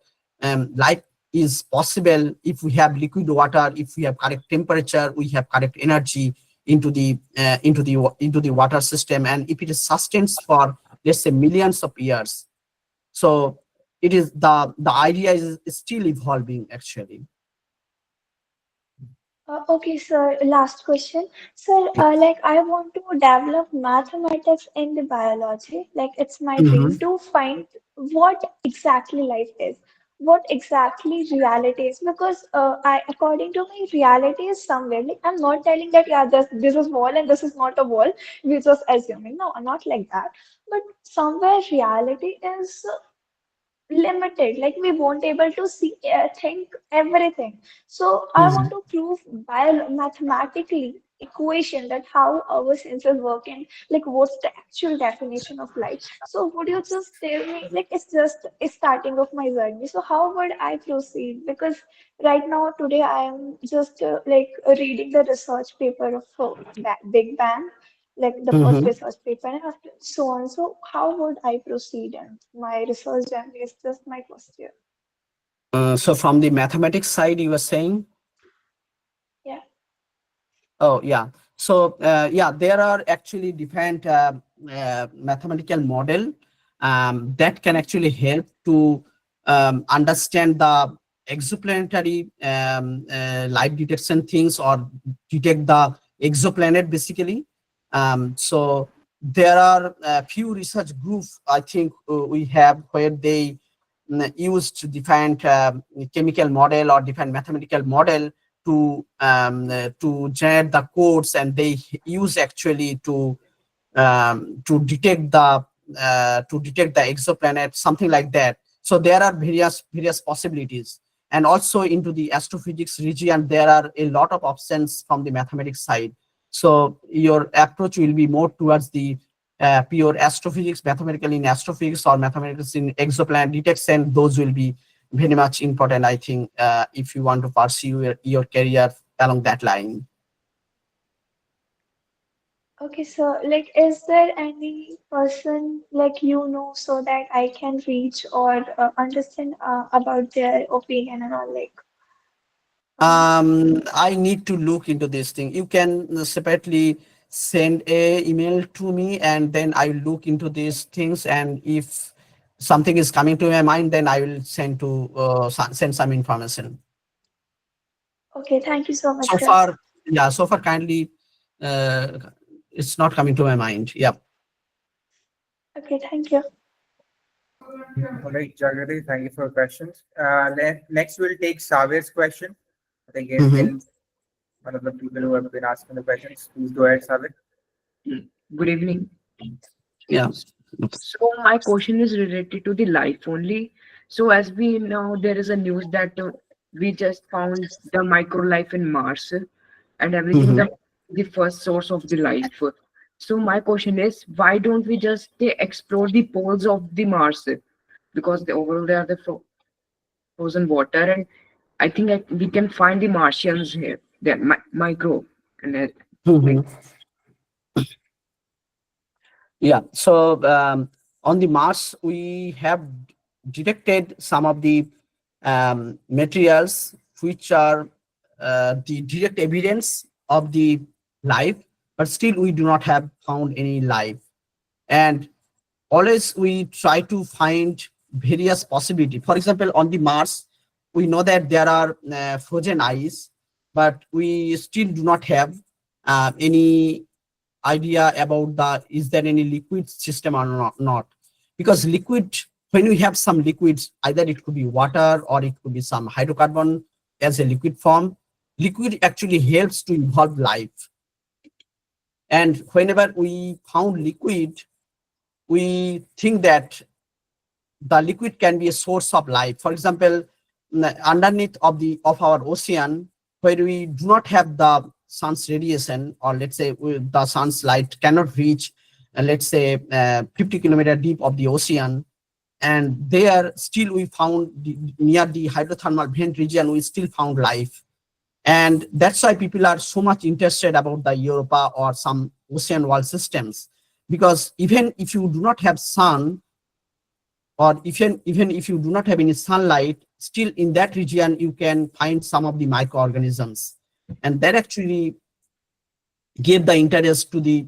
life is possible if we have liquid water, if we have correct temperature, we have correct energy into the water system, and if it is sustains for, let's say, millions of years. So it is the idea is still evolving actually. okay, sir, last question. Sir, like I want to develop mathematics in the biology. Like it's my dream Mhm. to find what exactly life is, what exactly reality is. Because according to me, reality is somewhere. Like I'm not telling that yeah, this is wall and this is not a wall. We're just assuming. No, not like that. But somewhere reality is limited, like we won't able to see think everything. So I want Mhm. to prove mathematically equation that how our senses work and like what's the actual definition of life. So would you just tell me, like it's just a starting of my journey. So how would I proceed? Because right now today I am just reading the research paper of Big Bang, like the first Mhm. research paper, and after so on. So how would I proceed? And my research journey is just my first year. So from the mathematics side, you were saying? Yeah. Oh, yeah. So, yeah, there are actually different mathematical model that can actually help to understand the exoplanetary light detection things, or detect the exoplanet basically. So there are a few research groups, I think, we have, where they used different chemical model or different mathematical model to generate the codes, and they use actually to detect the exoplanet, something like that. So there are various possibilities, and also into the astrophysics region there are a lot of options from the mathematics side. So your approach will be more towards the pure astrophysics, mathematical in astrophysics, or mathematics in exoplanet detection. Those will be very much important, I think, if you want to pursue your career along that line. Okay, so like, is there any person like so that I can reach or understand about their opinion and all like? Um, I need to look into this thing. You can separately send a email to me, and then I will look into these things. And if something is coming to my mind, then I will send some information. okay, thank you so much, So sir. far, yeah, so far kindly, uh, it's not coming to my mind. Yeah. Okay, thank you. All right, Jagrati, thank you for your questions. Next, we'll take Savir's question. I think he's Hmm. been one of the people who have been asking the questions. Please go ahead, Savir. Good evening. Yeah. So my question is related to the life only. So as we know, there is a news that we just found the micro life in Mars and everything, Hmm. the first source of the life. So my question is, why don't we just explore the poles of the Mars? Because the overall they are the frozen water, and I think we can find the Martians here. They're micro and like. Hmm. Yeah. So on the Mars, we have detected some of the materials which are the direct evidence of the life, but still we do not have found any life. And always we try to find various possibility. For example, on the Mars, we know that there are frozen ice, but we still do not have any idea about the is there any liquid system or not. Because liquid, when we have some liquids, either it could be water or it could be some hydrocarbon as a liquid form, liquid actually helps to evolve life. And whenever we found liquid, we think that the liquid can be a source of life. For example, underneath of our ocean, where we do not have the sun's radiation, or let's say the sun's light cannot reach, let's say 50 kilometer deep of the ocean, and there still we found near the hydrothermal vent region, we still found life. And that's why people are so much interested about the Europa or some ocean wall systems, because even if you do not have sun, or even if you do not have any sunlight, still in that region you can find some of the microorganisms. And that actually give the interest to the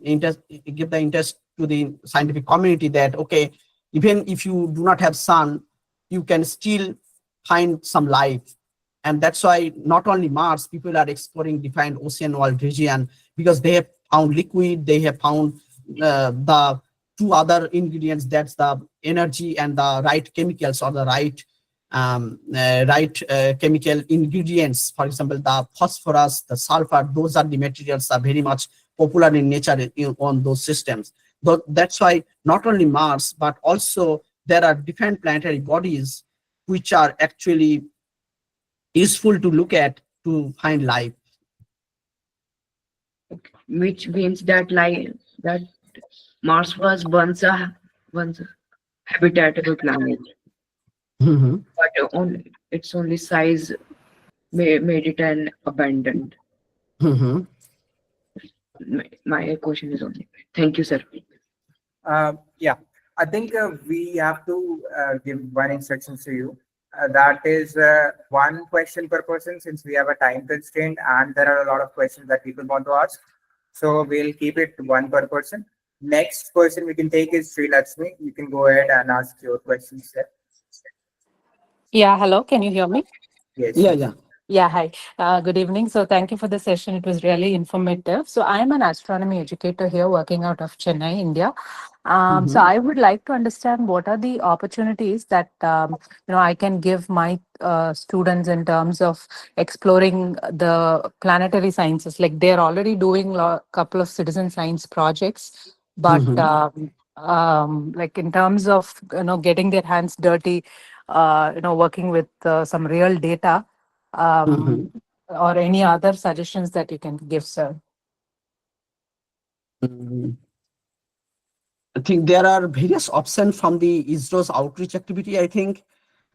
scientific community, that okay, even if you do not have sun, you can still find some life. And that's why not only Mars, people are exploring different ocean world region, because they have found liquid, they have found the two other ingredients, that's the energy and the right chemicals, or the right chemical ingredients. For example, the phosphorus, the sulfur, those are the materials are very much popular in nature on those systems. That's why not only Mars, but also there are different planetary bodies which are actually useful to look at to find life. which means that that Mars was once a habitable planet, Mhm. but only its only size made it an abandoned. Mhm. My question is only. Thank you, sir. Yeah, I think we have to give one instruction to you. That is one question per person since we have a time constraint and there are a lot of questions that people want to ask. So we'll keep it one per person. Next person we can take is Sri Lakshmi. You can go ahead and ask your questions there. Yeah, hello. Can you hear me? Yes. Yeah, yeah. Yeah, hi. Good evening. So, thank you for the session. It was really informative. So, I am an astronomy educator here working out of Chennai, India. So, Mhm. I would like to understand what are the opportunities that I can give my students in terms of exploring the planetary sciences. Like they're already doing a couple of citizen science projects, but Mhm. like in terms of getting their hands dirty, working with some real data Mhm. or any other suggestions that you can give, sir? Mm, I think there are various options from the ISRO's outreach activity. I think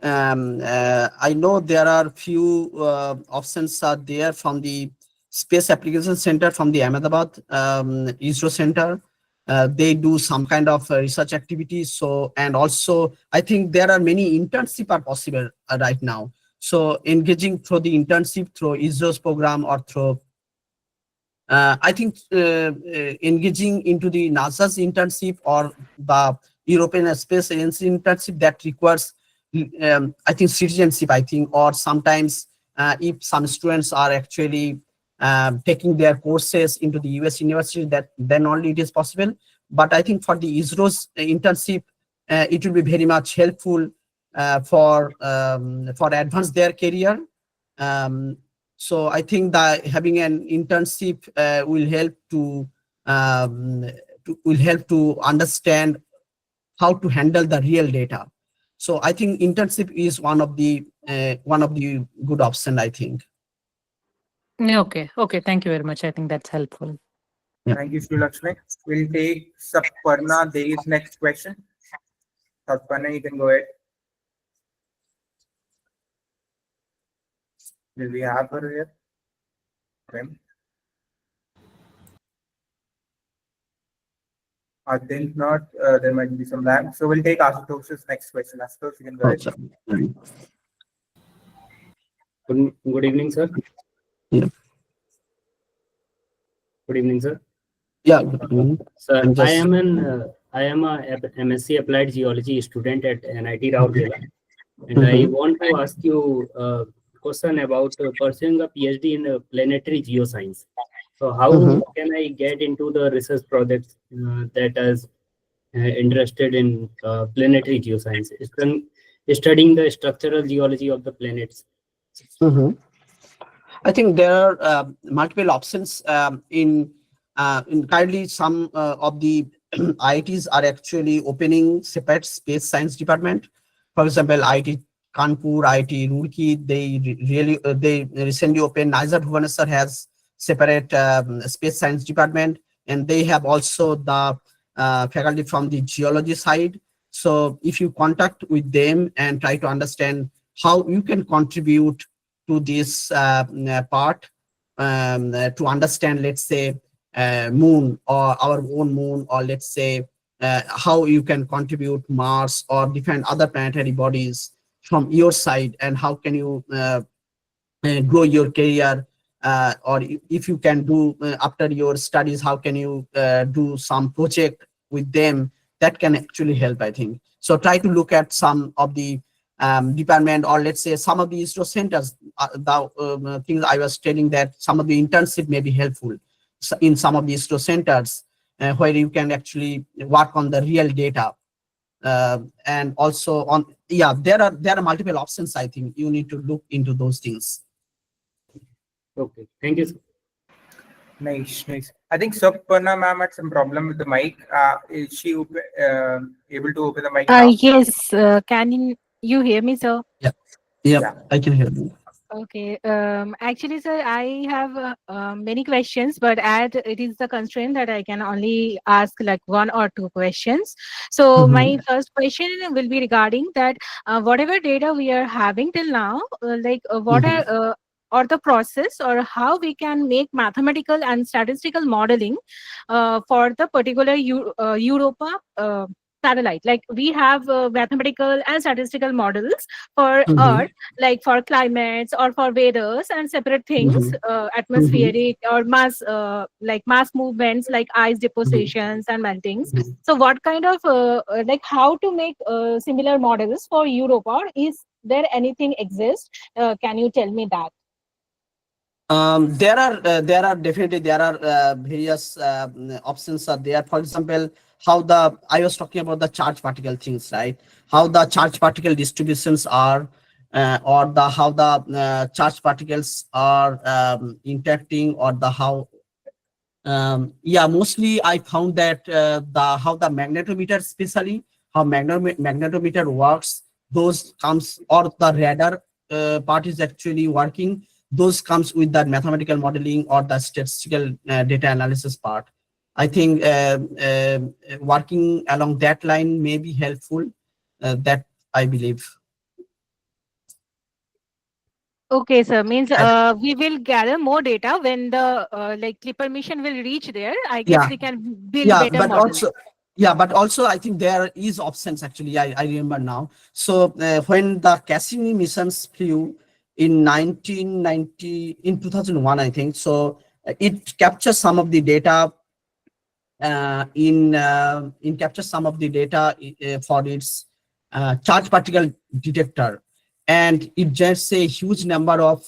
I know there are few options are there from the Space Application Center from the Ahmedabad ISRO Center. They do some kind of research activities. So, and also I think there are many internship are possible right now. So engaging through the internship through ISRO's program or through I think engaging into the NASA's internship or the European Space Agency internship that requires, I think, citizenship. I think, or sometimes if some students are actually taking their courses into the US university, that then only it is possible. But I think for the ISRO's internship, it will be very much helpful for advance their career. Um, so I think that having an internship um, will help to understand how to handle the real data. So I think internship is one of the good option, I think. Yeah, okay. Okay. Thank you very much. I think that's helpful. Yeah. Thank you, Sri Lakshmi. We'll take Saparna Devi's next question. Saparna, you can go ahead. Will we have her here? Okay. I think not. There might be some lag. So we'll take Ashutosh's next question. Ashutosh, you can go Oh, ahead. sorry. Good evening, sir. Yeah. Good evening, sir. Yeah. Good evening. Sir, I'm just. I am a MSc Applied Geology student at NIT Rourkela, and I Mhm. want to ask you a question about pursuing a PhD in planetary geoscience. So, how Mhm. can I get into the research projects that is interested in planetary geoscience, studying the structural geology of the planets? Mhm. I think there are multiple options in currently some of the IITs are actually opening separate space science department. For example, IIT Kanpur, IIT Roorkee, they recently opened. NISA Bhubaneswar has separate space science department, and they have also the faculty from the geology side. So if you contact with them and try to understand how you can contribute to this part to understand, let's say, moon or our own moon, or let's say how you can contribute Mars or different other planetary bodies from your side, and how can you grow your career, or if you can do after your studies, how can you do some project with them that can actually help, I think. So try to look at some of the department, or let's say some of the ISRO centers. The things I was telling, that some of the internship may be helpful in some of the ISRO centers where you can actually work on the real data. And also on, yeah, there are multiple options. I think you need to look into those things. Okay, thank you, sir. Nice, nice. I think Saparna ma'am had some problem with the mic. Is she able to open the mic now? Yes, can you hear me, sir? Yeah, yeah, Yeah. I can hear you. Okay. Actually, sir, I have many questions, but as it is the constraint that I can only ask like one or two questions. So my Mhm. first question will be regarding that whatever data we are having till now, what are Mhm. or the process or how we can make mathematical and statistical modeling for the particular Europa satellite. Like we have mathematical and statistical models for Earth, Mhm. like for climates or for weathers and separate things, Mhm. Mhm. atmospheric or mass like mass movements like ice Mhm. depositions and meltings. Mhm. So what kind of like how to make similar models for Europe, or is there anything exist? Can you tell me that? There are definitely there are various options are there. For example, how the I was talking about the charge particle things, right? How the charge particle distributions are, or the how the charge particles are interacting, or the how yeah, mostly I found that the how the magnetometer, especially how magnetometer works, those comes, or the radar part is actually working. Those comes with that mathematical modeling or the statistical data analysis part. I think working along that line may be helpful. That I believe. Okay, sir. Means And we will gather more data when the like Clipper mission will reach there. I guess yeah, we can build yeah, better but models. also but also I think there is options actually. I remember now. So when the Cassini missions flew in 1990, in 2001, I think. So it captures some of the data in captures some of the data for its charge particle detector, and it generates a huge number of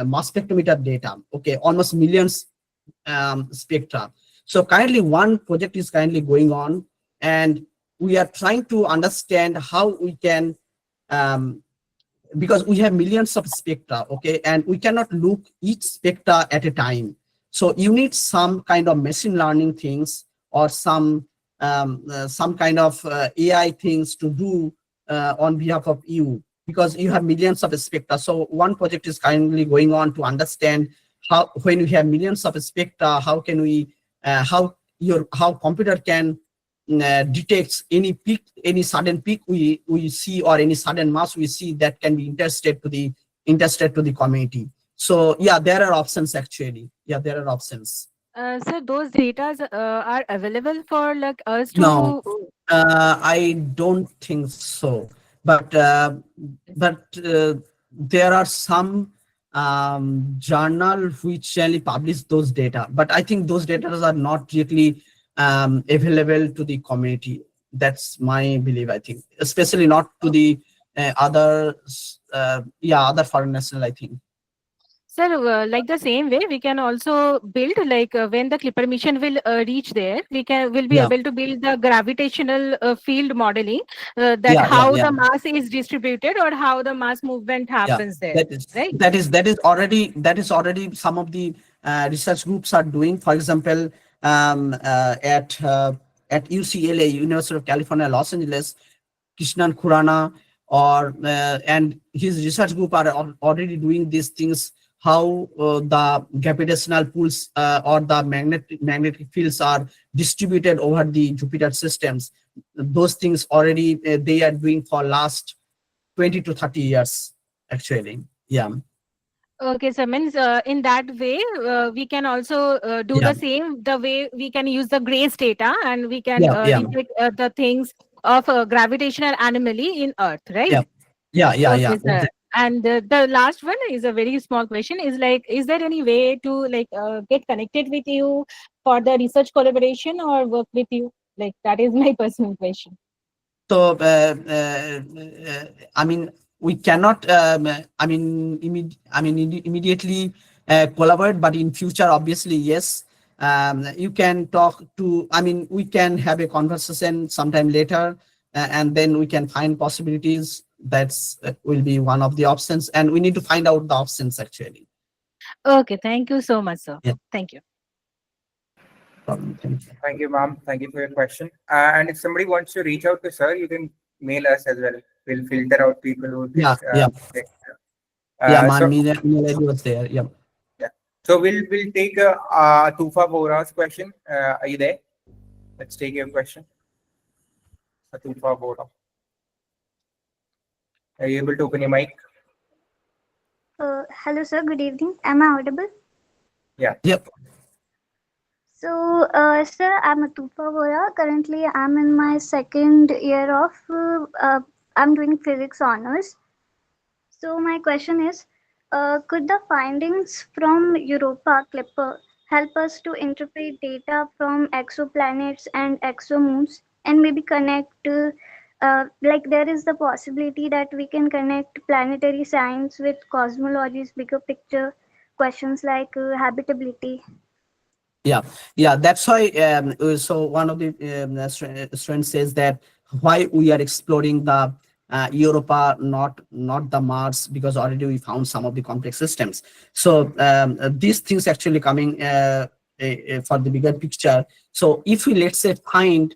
mass spectrometer data. Okay, almost millions spectra. So currently one project is currently going on, and we are trying to understand how we can, um, because we have millions of spectra, okay, and we cannot look each spectra at a time. So you need some kind of machine learning things, or some kind of AI things to do on behalf of you, because you have millions of spectra. So one project is currently going on to understand how, when we have millions of spectra, how can we how computer can detects any peak, any sudden peak we see, or any sudden mass we see, that can be interested to the community. So yeah, there are options actually. Yeah, there are options. So those data are available for like us No, to. I don't think so. But there are some journal which really publish those data. But I think those data are not really available to the community. That's my belief. I think, especially not to the other foreign national, I think. Sir, like the same way, we can also build like when the Clipper mission will reach there, will be Yeah, able to build the gravitational field modeling, that yeah, yeah, how yeah. the mass is distributed or how the mass movement Yeah, happens there, that is right? already some of the research groups are doing. For example, at UCLA, University of California, Los Angeles, Krishnan Khurana, or and his research group are already doing these things. How the gravitational pulls or the magnetic fields are distributed over the Jupiter systems. Those things already they are doing for last 20 to 30 years actually. Yeah, Okay, so means in that way, we can also do yeah, the same. The way we can use the grace data and we can yeah, yeah, detect the things of gravitational anomaly in Earth, right? yeah, yeah, yeah, yeah. Okay, sir. And the last one is a very small question. Is like, is there any way to like get connected with you for the research collaboration or work with you? Like that is my personal question. So I mean, we cannot immediately collaborate, but in future obviously yes. You can talk to, I mean, we can have a conversation sometime later, and then we can find possibilities. That's will be one of the options, and we need to find out the options actually. Okay, thank you so much, sir. Yeah, Thank you. problem. Thank you. Thank you, ma'am. Thank you for your question. And if somebody wants to reach out to sir, you can mail us as well. We'll filter out people who think. Yeah, yeah. Yeah, So, Nilay was there. Yeah. yeah. So we'll take Tufa Bora's question. Are you there? Let's take your question. Tufa Bora. Are you able to open your mic? Hello, sir. Good evening. Am I audible? Yeah. Yep. So, sir, I'm Atufa Vora. Currently, I'm in my second year of, I'm doing physics honors. So, my question is, could the findings from Europa Clipper help us to interpret data from exoplanets and exomoons and maybe connect, like there is the possibility that we can connect planetary science with cosmology's bigger picture questions like habitability. Yeah, that's why. So one of the students says that why we are exploring the Europa, not the Mars, because already we found some of the complex systems. So these things actually coming for the bigger picture. So if we, let's say, find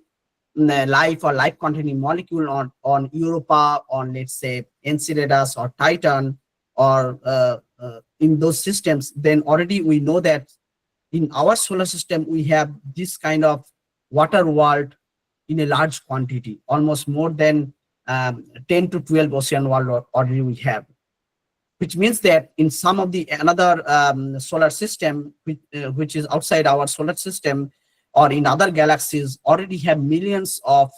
life or life containing molecule on Europa, on, let's say, Enceladus or Titan, or in those systems, then already we know that in our solar system we have this kind of water world in a large quantity, almost more than 10 to 12 ocean world already we have, which means that in some of the another solar system which is outside our solar system or in other galaxies already have millions of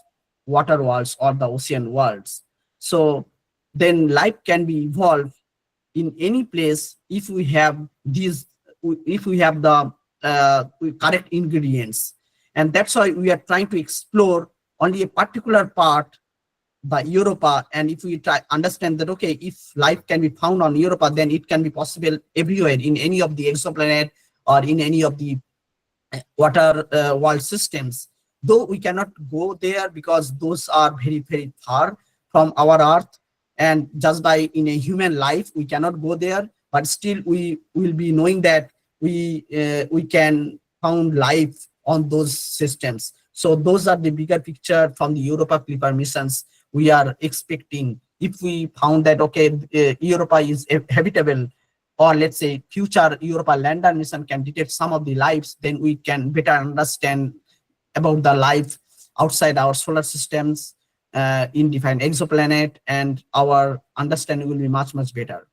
water worlds or the ocean worlds. So then life can be evolved in any place if we have these, if we have the correct ingredients. And that's why we are trying to explore only a particular part, the Europa. And if we try understand that, okay, if life can be found on Europa, then it can be possible everywhere in any of the exoplanet or in any of the water world systems. Though we cannot go there because those are very, very far from our Earth, and just by in a human life we cannot go there, but still we will be knowing that we can found life on those systems. So those are the bigger picture from the Europa Clipper missions we are expecting. If we found that, okay, Europa is habitable, or let's say future Europa lander mission can detect some of the lives, then we can better understand about the life outside our solar systems in different exoplanet, and our understanding will be much, much better.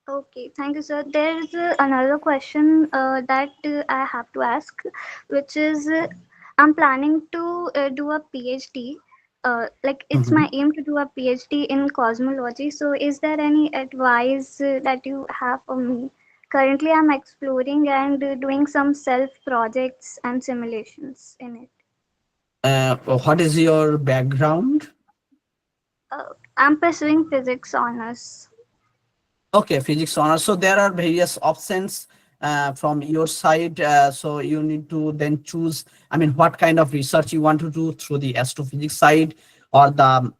Okay, thank you, sir. There's another question that I have to ask, which is I'm planning to do a PhD. Like it's Mhm. my aim to do a PhD in cosmology. So, is there any advice that you have for me? Currently, I'm exploring and doing some self projects and simulations in it. What is your background? I'm pursuing physics honors. Okay, physics honors. So there are various options from your side. So you need to then choose, I mean, what kind of research you want to do through the astrophysics side, or the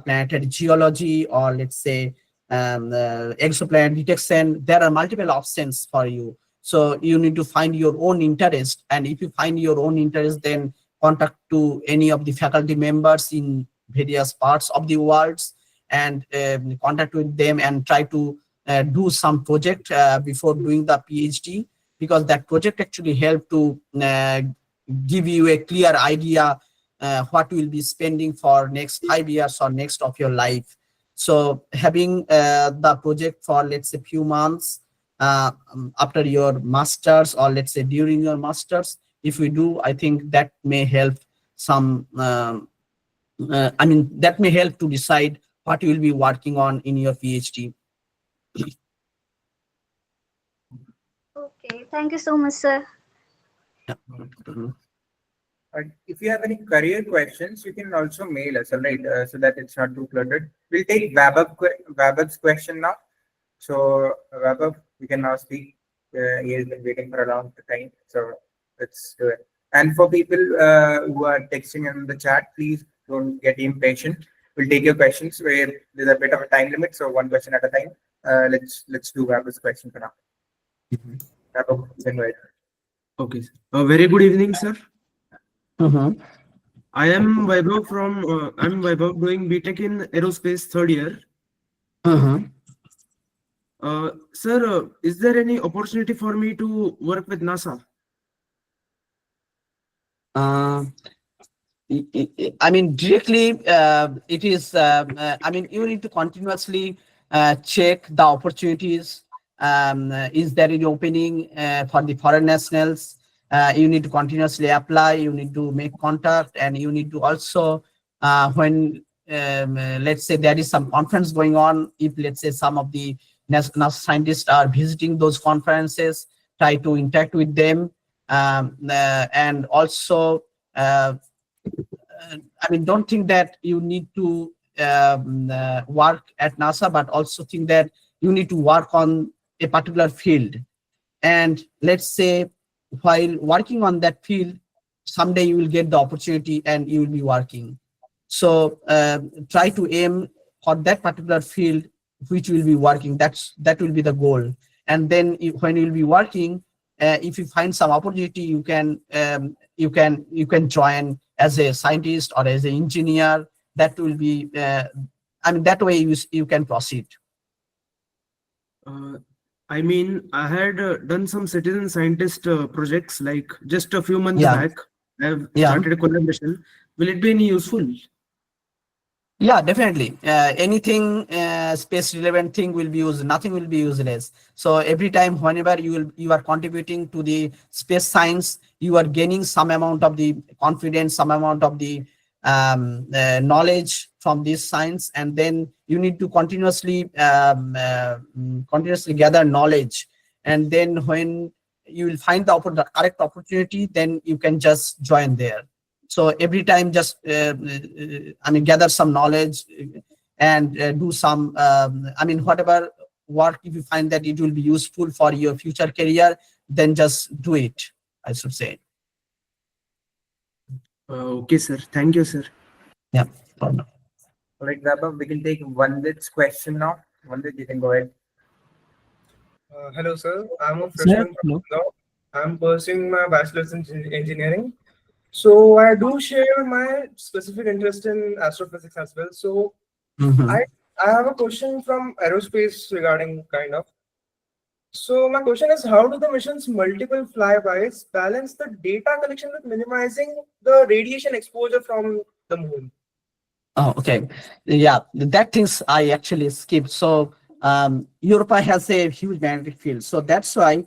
planetary geology, or let's say exoplanet detection. There are multiple options for you. So you need to find your own interest. And if you find your own interest, then contact to any of the faculty members in various parts of the world, and contact with them and try to do some project before doing the PhD, because that project actually help to give you a clear idea what you will be spending for next 5 years or next of your life. So having the project for, let's say, few months after your masters, or let's say during your masters, if we do, I think that may help some I mean, that may help to decide what you will be working on in your PhD. Okay, thank you so much, sir. Yeah. Mhm. If you have any career questions, you can also mail us, all right, so that it's not too cluttered. We'll take Wabab's question now. So, Wabab, you can now speak. He has been waiting for a long time, so let's do it. And for people who are texting in the chat, please don't get impatient. We'll take your questions where there's a bit of a time limit, so one question at a time. Let's do Wabab's question for now. Wabab, you can go ahead. Okay, sir. A very good evening, sir. Mhm. I am Vaibhav from I'm Vaibhav doing BTech in aerospace third year. Mhm. Sir, is there any opportunity for me to work with NASA? Uh, I mean, directly, it is, I mean, you need to continuously check the opportunities. Is there any opening for the foreign nationals? You need to continuously apply, you need to make contact, and you need to also, when, let's say, there is some conference going on, if, let's say, some of the NASA scientists are visiting those conferences, try to interact with them, and also, I mean, don't think that you need to work at NASA, but also think that you need to work on a particular field. And let's say, while working on that field, someday you will get the opportunity and you will be working. So try to aim for that particular field which will be working. That will be the goal. And then when you will be working, if you find some opportunity, you can join as a scientist or as an engineer. That will be, I mean, that way you can proceed. Uh, I mean, I had done some citizen scientist projects like just a few months Yeah, back. I have yeah. started a collaboration. Will it be any useful? Yeah, definitely. Anything space relevant thing will be used. Nothing will be useless. So every time, whenever you are contributing to the space science, you are gaining some amount of the confidence, some amount of the knowledge from this science, and then you need to continuously gather knowledge. And then when you will find the correct opportunity, then you can just join there. So every time, just I mean, gather some knowledge, and do some, I mean, whatever work, if you find that it will be useful for your future career, then just do it, I should say. Okay, sir. Thank you, sir. Yeah, problem. All right, Vaibhav, we can take Vandit's question now. Vandit, you can go ahead. Hello, sir. I'm a Sir, freshman from hello. Indore. I'm pursuing my bachelor's in engineering. So I do share my specific interest in astrophysics as well. So Mhm. I have a question from aerospace regarding kind of. So my question is, how do the mission's multiple flybys balance the data collection with minimizing the radiation exposure from the moon? Oh, okay. Yeah, that things I actually skipped. So Europa has a huge magnetic field. So that's why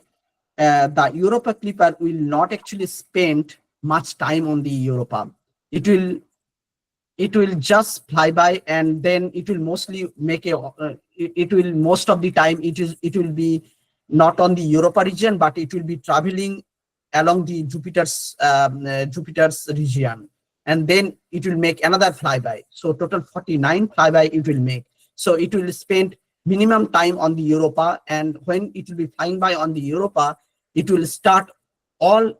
the Europa Clipper will not actually spend much time on the Europa. It will just fly by, and then it will mostly make it will, most of the time, it will be not on the Europa region, but it will be traveling along the Jupiter's region, and then it will make another flyby. So total 49 flyby it will make. So it will spend minimum time on the Europa, and when it will be flying by on the Europa, it will start all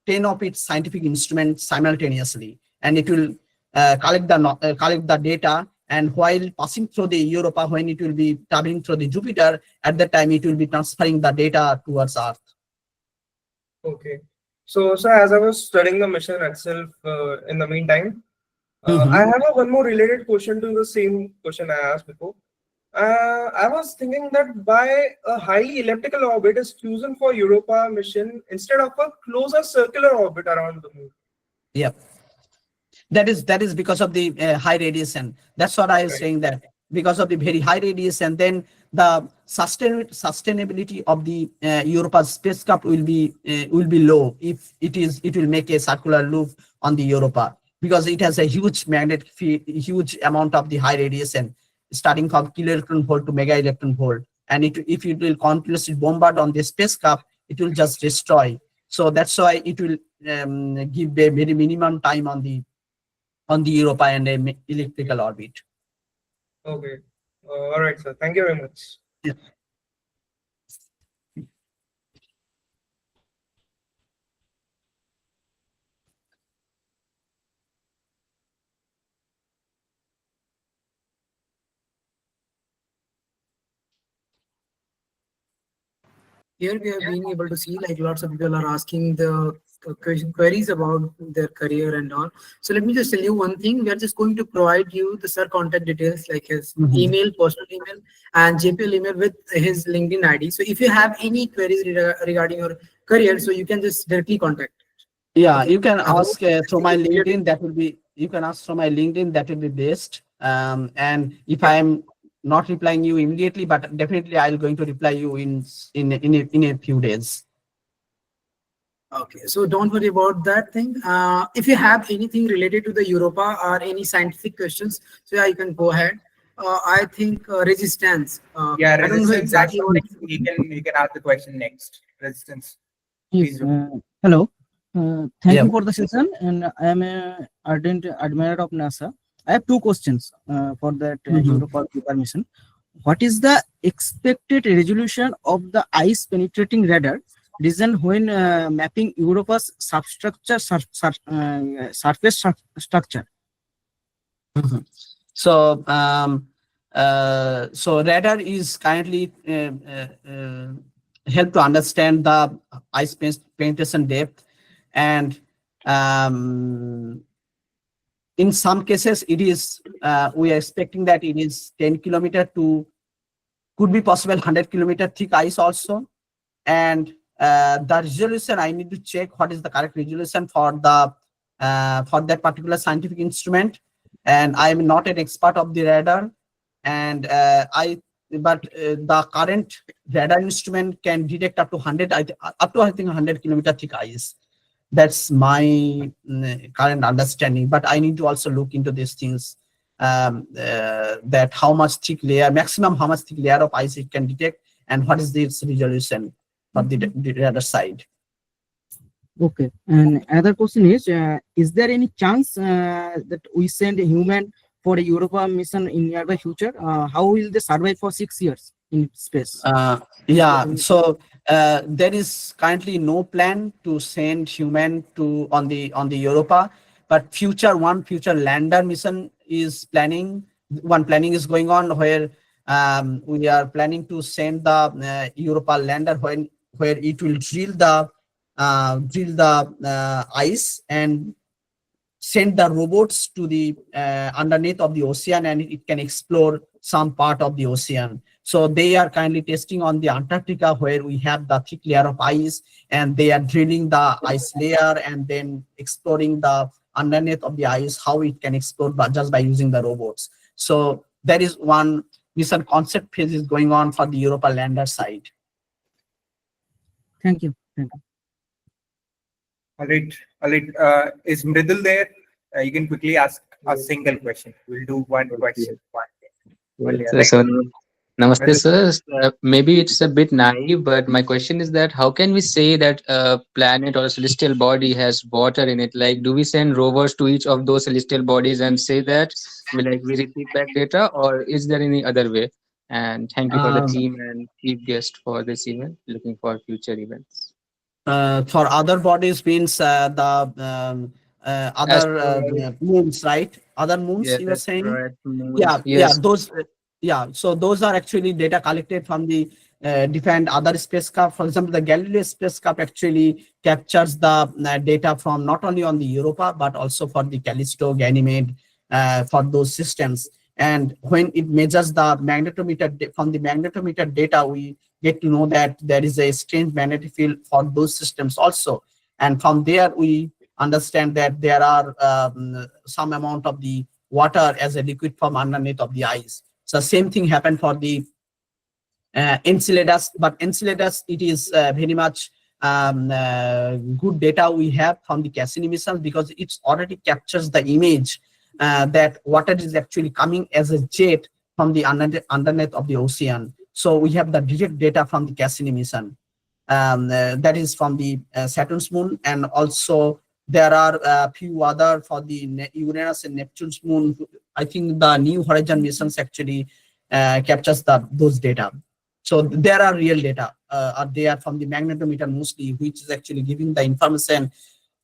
10 of its scientific instruments simultaneously, and it will collect the data. And while passing through the Europa, when it will be traveling through the Jupiter, at that time it will be transferring the data towards Earth. Okay. So as I was studying the mission itself, in the meantime, I have one more related question to the same question I asked before. I was thinking that by a highly elliptical orbit is chosen for Europa mission instead of a closer circular orbit around the moon. Yep. That is because of the high radiation. That's what I was Right. saying, that because of the very high radiation, then the sustainability of the Europa spacecraft will be low if it will make a circular loop on the Europa, because it has a huge magnetic field, huge amount of the high radiation, starting from kilo electron volt to mega electron volt. And if it will continuously bombard on the spacecraft, it will just destroy. So that's why it will give a very minimum time on the Europa and a elliptical orbit. Okay. All right, sir. Thank you very much. Yeah. Here we are being able to see like lots of people are asking the queries about their career and all. So let me just tell you one thing. We are just going to provide you the sir contact details like his email, personal email, and JPL email with his LinkedIn ID. So if you have any queries regarding your career, so you can just directly contact. Yeah, Okay. you can I hope ask through my it's clear to LinkedIn. That will be, you can ask through my LinkedIn. That will be best. And if I am not replying you immediately, but definitely I'll going to reply you in a few days. Okay, so don't worry about that thing. If you have anything related to the Europa or any scientific questions, so yeah, you can go ahead. I think resistance. Yeah, I don't know resistance. exactly what. You can ask the question next. Resistance. Yes. Please do. Hello. Thank Yeah. you for the session, and I am a ardent admirer of NASA. I have two questions for that Europa Clipper mission. What is the expected resolution of the ice penetrating radar designed when mapping Europa's surface structure? So, so radar is currently help to understand the ice penetration depth, and in some cases it is we are expecting that it is 10 kilometer to, could be possible 100 kilometer thick ice also. And the resolution, I need to check what is the correct resolution for the for that particular scientific instrument. And I am not an expert of the radar, and the current radar instrument can detect up to 100, up to I think 100 kilometer thick ice. That's my current understanding, but I need to also look into these things, that how much thick layer, maximum how much thick layer of ice it can detect, and what is its resolution for the other side. Okay. And another question is there any chance that we send a human for a Europa mission in nearby future? How will they survive for 6 years in space? Yeah, so there is currently no plan to send human to on the Europa, but future lander mission is planning. One planning is going on where we are planning to send the Europa lander where it will drill the ice and send the robots to the underneath of the ocean, and it can explore some part of the ocean. So they are kindly testing on the Antarctica where we have the thick layer of ice, and they are drilling the ice layer and then exploring the underneath of the ice, how it can explore just by using the robots. So there is one mission concept phase is going on for the Europa lander side. Thank you. Thank you. All right. All right. Is Mridul there? You can quickly ask a single question. We'll do one question. Yes, so, namaste, sir. Maybe it's a bit naive, but my question is that how can we say that a planet or a celestial body has water in it? Like, do we send rovers to each of those celestial bodies and say that we receive back data, or is there any other way? And thank you for the team and chief guest for this event. Looking for future events. For other bodies means the other moons, right? Other moons, Yes, you were that's saying? right. Moons. Yeah, Yes. those. Yeah, so those are actually data collected from the different other spacecraft. For example, the Galileo spacecraft actually captures the data from not only on the Europa but also for the Callisto, Ganymede, for those systems. And when it measures the magnetometer from the magnetometer data, we get to know that there is a strange magnetic field for those systems also. And from there, we understand that there are some amount of the water as a liquid form underneath of the ice. So same thing happened for the Enceladus, but Enceladus, it is very much good data we have from the Cassini mission, because it already captures the image that water is actually coming as a jet from the underneath of the ocean. So we have the direct data from the Cassini mission. That is from the Saturn's moon, and also there are a few other for the Uranus and Neptune's moon. I think the New Horizon missions actually captures those data. So there are real data, they are from the magnetometer mostly, which is actually giving the information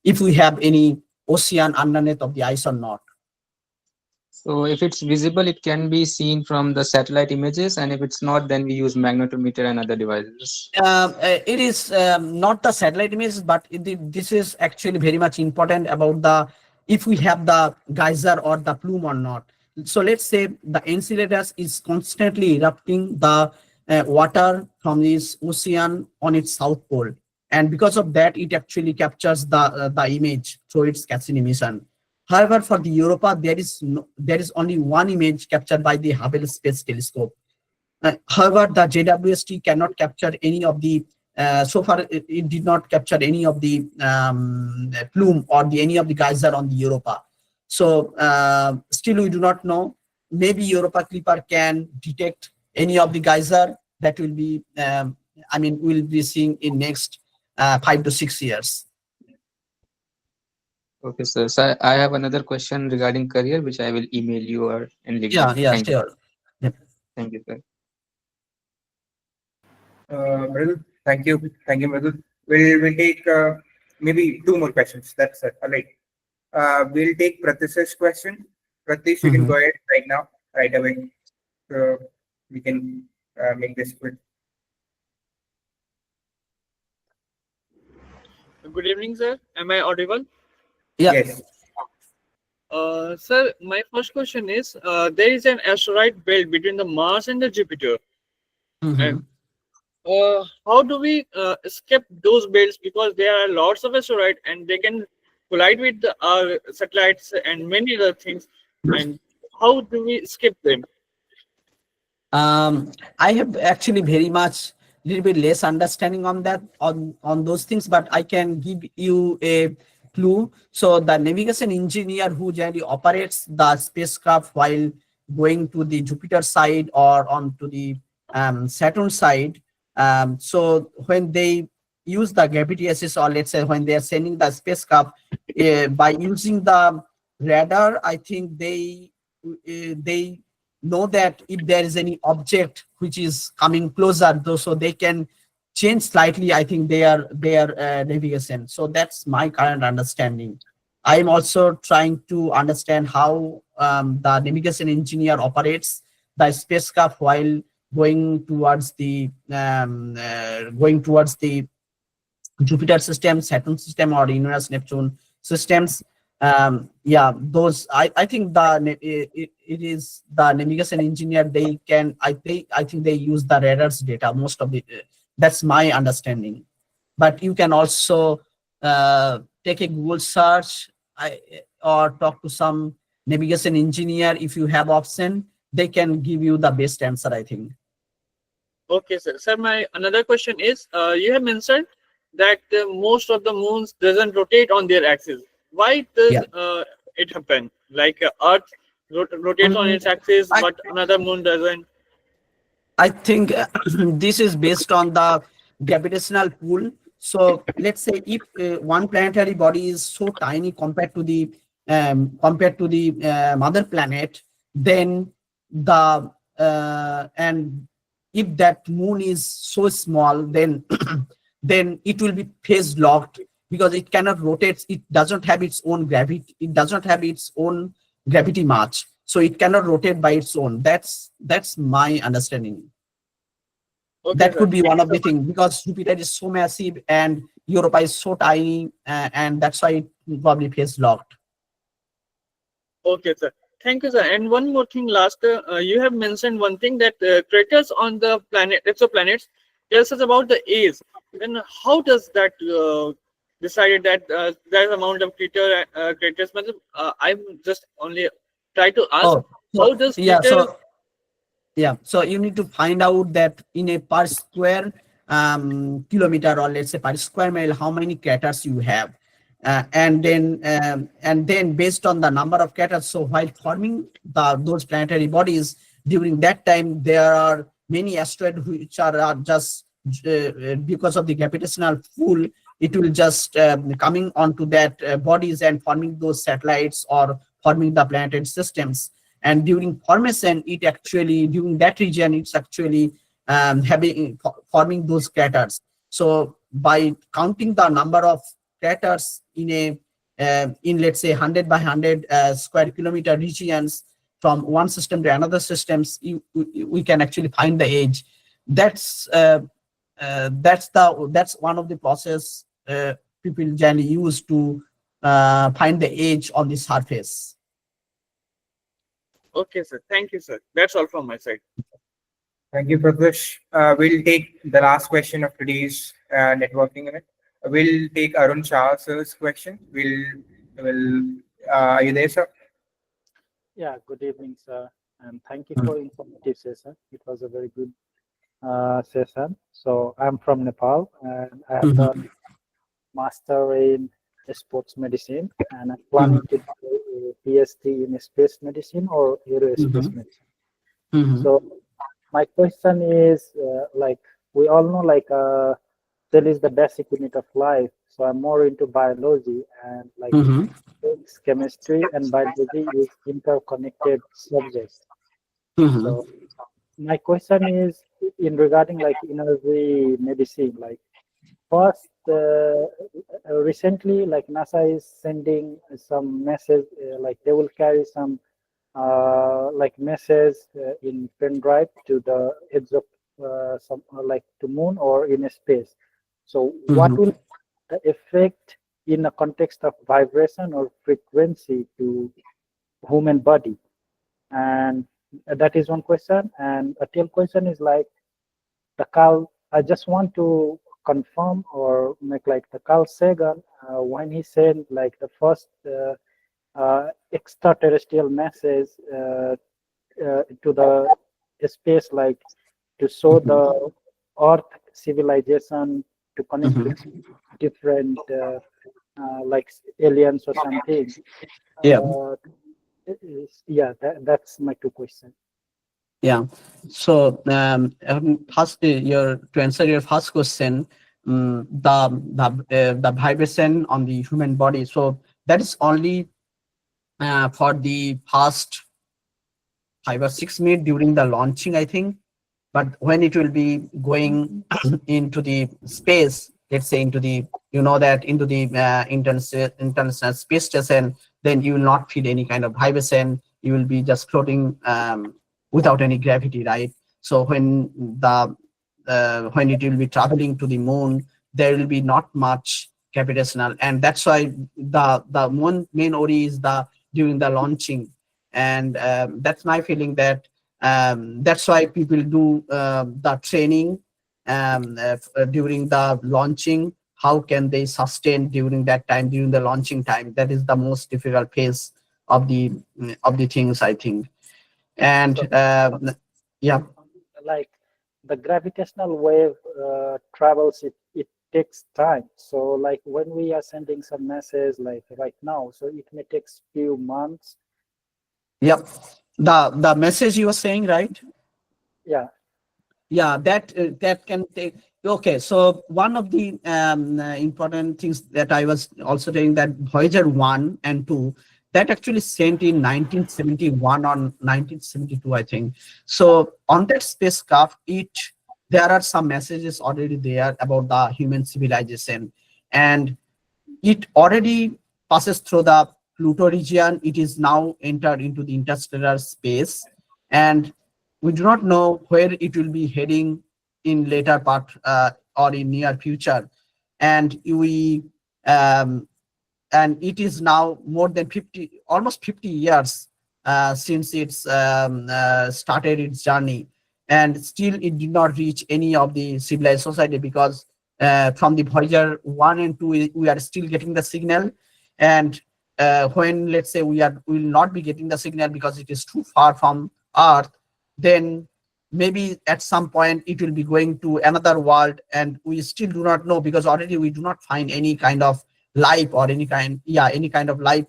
if we have any ocean underneath of the ice or not. So if it's visible, it can be seen from the satellite images, and if it's not, then we use magnetometer and other devices. It is not the satellite images, but this is actually very much important about the if we have the geyser or the plume or not. So let's say the enceladus is constantly erupting the water from this ocean on its south pole, and because of that, it actually captures the image through its Cassini emission. However, for the Europa, there is only one image captured by the Hubble Space Telescope. However, the JWST cannot capture any of the so far it did not capture any of the plume or any of the geyser on the Europa. So still we do not know. Maybe Europa Clipper can detect any of the geyser that will be I mean we'll be seeing in next 5 to 6 years. Okay, sir. So I have another question regarding career, which I will email you or in LinkedIn. Yeah, Thank you. sure. Yep. Thank you, sir. Mridul, thank you, Mridul. We'll take maybe 2 more questions. That's it. All right. We'll take Pratish's question. Pratish, you can go ahead right away. So we can make this quick. Good evening, sir. Am I audible? Yeah. Yes. Sir, my first question is, there is an asteroid belt between the Mars and the Jupiter. And how do we escape those belts? Because there are lots of asteroids and they can collide with our satellites and many other things. And how do we escape them? I have actually very much little bit less understanding on that on those things, but I can give you a clue. So the navigation engineer who generally operates the spacecraft while going to the Jupiter side or onto the Saturn side. So when they use the gravity assist, or let's say when they are sending the spacecraft by using the radar, I think they know that if there is any object which is coming closer, though, so they can change slightly, I think their navigation. So that's my current understanding. I am also trying to understand how the navigation engineer operates the spacecraft while going towards the Jupiter system, Saturn system, or Uranus Neptune systems. Yeah, those I think it is the navigation engineer. They can I think they use the radar's data most of the. That's my understanding. But you can also take a Google search or talk to some navigation engineer if you have option. They can give you the best answer, I think. Okay, sir. Sir, my another question is, you have mentioned that most of the moons doesn't rotate on their axis. Why does it happen? Like Earth rotates on its axis, but another moon doesn't. I think this is based on the gravitational pull. So let's say if one planetary body is so tiny compared to the mother planet, then the and if that moon is so small, then then it will be phase locked because it cannot rotate. It doesn't have its own gravity. It does not have its own gravity much, so it cannot rotate by its own. That's my understanding. Okay, That sir. could be one of the things, because Jupiter is so massive and Europa is so tiny, and that's why it probably phase locked. Okay, sir. Thank you, sir. And one more thing, last, you have mentioned one thing that craters on the planet, exoplanets, tells us about the age. Then how does that decided that there's amount of craters? I'm just only try to ask, how does craters? So you need to find out that in a per square kilometer, or let's say per square mile, how many craters you have. And then based on the number of craters, so while forming those planetary bodies, during that time there are many asteroids which are just because of the gravitational pull, it will just coming onto that bodies and forming those satellites or forming the planetary systems. And during formation, during that region, it's actually forming those craters. So by counting the number of craters in let's say 100 by 100 square kilometer regions, from one system to another systems, we can actually find the age. That's one of the process people generally use to find the age on the surface. Okay, sir. Thank you, sir. That's all from my side. Thank you, Prakash. We'll take the last question of today's networking event. We'll take Arun Shah's question. Are you there, sir? Yeah, good evening, sir, and thank you for informative session. It was a very good session. So I'm from Nepal, and I have done master in sports medicine, and I'm planning to do a PhD in space medicine or aerospace medicine. So my question is, like we all know, like cell is the basic unit of life. So I'm more into biology, and like physics, chemistry, and biology is interconnected subjects. So my question is in regarding like energy medicine. Like first, recently, like NASA is sending some message, like they will carry some like message in pen drive to the edge of some like to moon or in a space. So what will the effect in a context of vibration or frequency to human body? And that is one question. And a tail question is like the Carl, I just want to confirm or make like the Carl Sagan when he said like the first extraterrestrial message to the space, like to show the Earth civilization to connect with different like aliens or something. Yeah, that's my two questions. Yeah. So first, to answer your first question, the vibration on the human body. So that is only for the past 5 or 6 minutes during the launching, I think. But when it will be going into the space, let's say into the, into the international space station, then you will not feel any kind of vibration. You will be just floating without any gravity, right? So when it will be traveling to the moon, there will be not much gravitational, and that's why the main worry is during the launching, and that's my feeling that that's why people do the training during the launching. How can they sustain during that time, during the launching time? That is the most difficult phase of the things, I think. And yeah, like the gravitational wave travels, it takes time. So like when we are sending some message like right now, so it may take few months. Yep. The message you were saying, right? Yeah. Yeah, that can take. Okay, so one of the important things that I was also saying, that Voyager 1 and 2, that actually sent in 1971 or 1972, I think. So on that spacecraft, there are some messages already there about the human civilization, and it already passes through the Pluto region. It is now entered into the interstellar space, and we do not know where it will be heading in later part or in near future. And and it is now more than almost 50 years since it's started its journey, and still it did not reach any of the civilized society, because from the Voyager 1 and 2 we are still getting the signal, and when, let's say, we will not be getting the signal because it is too far from Earth, then maybe at some point it will be going to another world, and we still do not know, because already we do not find any kind of life or any kind of life.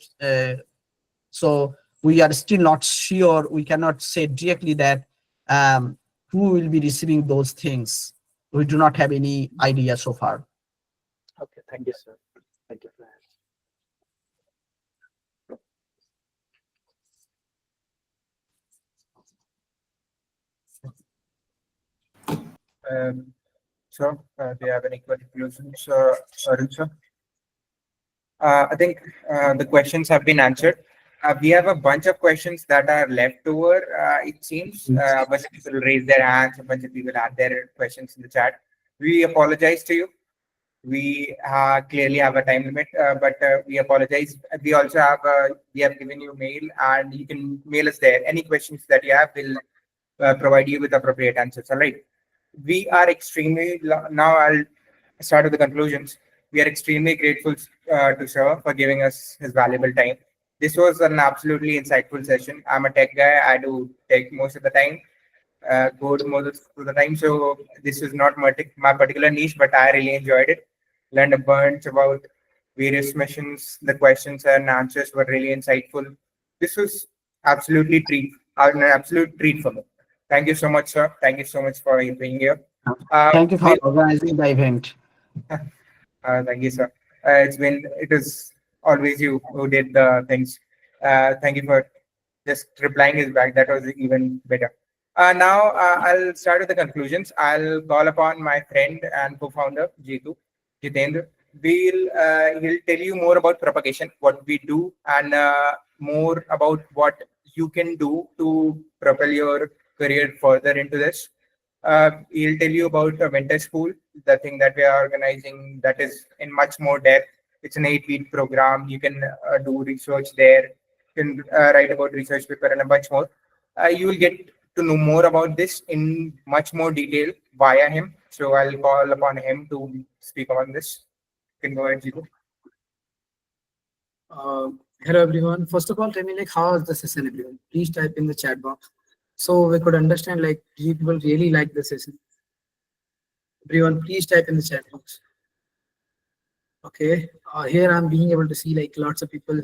So we are still not sure. We cannot say directly that who will be receiving those things. We do not have any idea so far. Okay, thank you, sir. Thank you for that. So, do you have any conclusions, Arun sir? I think the questions have been answered. We have a bunch of questions that are left over. It seems a bunch of people raise their hands, a bunch of people add their questions in the chat. We apologize to you. We clearly have a time limit, but we apologize. We also have we have given you mail, and you can mail us there. Any questions that you have, will provide you with appropriate answers. All right. We are extremely now. I'll start with the conclusions. We are extremely grateful to Sir for giving us his valuable time. This was an absolutely insightful session. I'm a tech guy. I do tech most of the time, code most of the time. So this is not my particular niche, but I really enjoyed it. Learned a bunch about various missions. The questions and answers were really insightful. This was absolutely an absolute treat for me. Thank you so much, sir. Thank you so much for being here. Thank you for organizing the event. Thank you, sir. It is always you who did the things. Thank you for just replying is back. That was even better. Now I'll start with the conclusions. I'll call upon my friend and co-founder Jitendra. He'll tell you more about propagation, what we do, and more about what you can do to propel your career further into this. He'll tell you about a winter school, the thing that we are organizing that is in much more depth. It's an 8-week program. You can do research there. You can write about research paper and a bunch more. You will get to know more about this in much more detail via him. So I'll call upon him to speak on this. You can go ahead, Jitu. Hello everyone. First of all, tell me like how is the session, everyone? Please type in the chat box so we could understand like do people really like the session. Everyone, please type in the chat box. Okay, here I'm being able to see like lots of people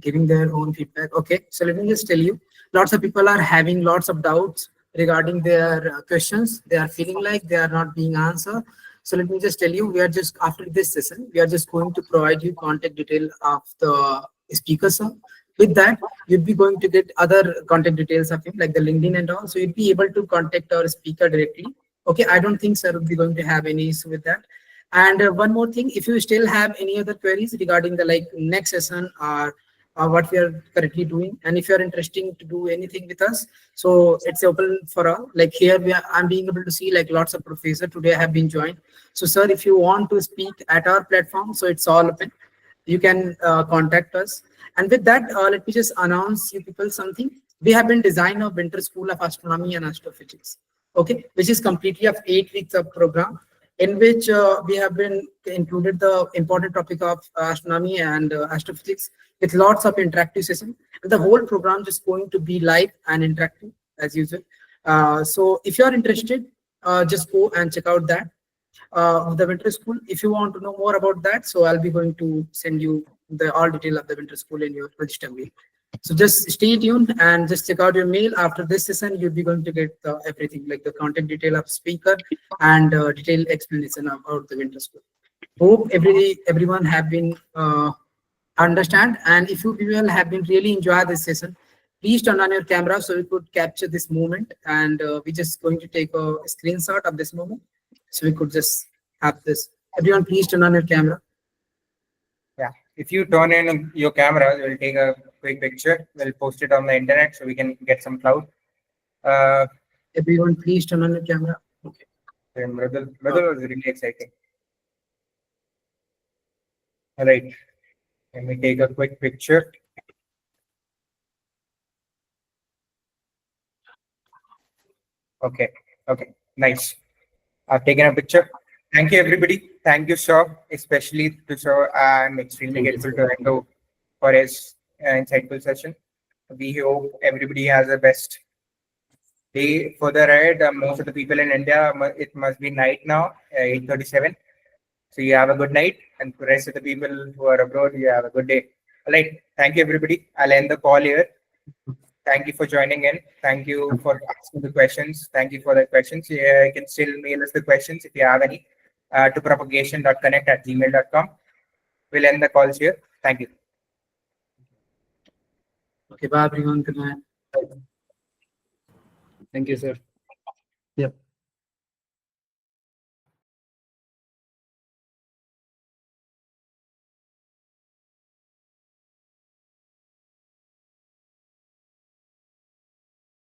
giving their own feedback. Okay, so let me just tell you, lots of people are having lots of doubts regarding their questions. They are feeling like they are not being answered. So let me just tell you, we are just after this session, we are just going to provide you contact detail of the speaker, sir. With that, you'd be going to get other contact details of him, like the LinkedIn and all. So you'd be able to contact our speaker directly. Okay, I don't think sir will be going to have any issue with that. And one more thing, if you still have any other queries regarding the like next session or what we are currently doing, and if you are interested to do anything with us, so it's open for all. Like here I'm being able to see like lots of professors today have been joined. So sir, if you want to speak at our platform, so it's all open. You can contact us. And with that, let me just announce you people something. We have been designing a winter school of astronomy and astrophysics, okay, which is completely of 8 weeks of program, in which we have been included the important topic of astronomy and astrophysics with lots of interactive sessions. And the whole program is going to be live and interactive as usual. So if you are interested, just go and check out that the winter school. If you want to know more about that, so I'll be going to send you the all detail of the winter school in your register mail. So just stay tuned and just check out your mail. After this session, you'll be going to get everything like the contact detail of speaker and detailed explanation about the winter school. Hope everyone have been understand, and if you people have been really enjoy this session, please turn on your camera so we could capture this moment, and we're just going to take a screenshot of this moment so we could just have this. Everyone, please turn on your camera. Yeah, if you turn in your camera, we'll take a quick picture. We'll post it on the internet so we can get some clout. Everyone, please turn on your camera. Okay. Mridul was really exciting. All right, let me take a quick picture. Okay, nice. I've taken a picture. Thank you, everybody. Thank you, sir, especially to sir. I'm extremely grateful to Endo for his insightful session. We hope everybody has the best day further ahead. Most of the people in India, it must be night now, 8:37. So you have a good night, and the rest of the people who are abroad, you have a good day. All right. Thank you, everybody. I'll end the call here. Thank you for joining in. Thank you for asking the questions. Thank you for the questions. You can still mail us the questions if you have any to propagation.connect@gmail.com. We'll end the calls here. Thank you. Okay, bye everyone. Good night. Thank you, sir.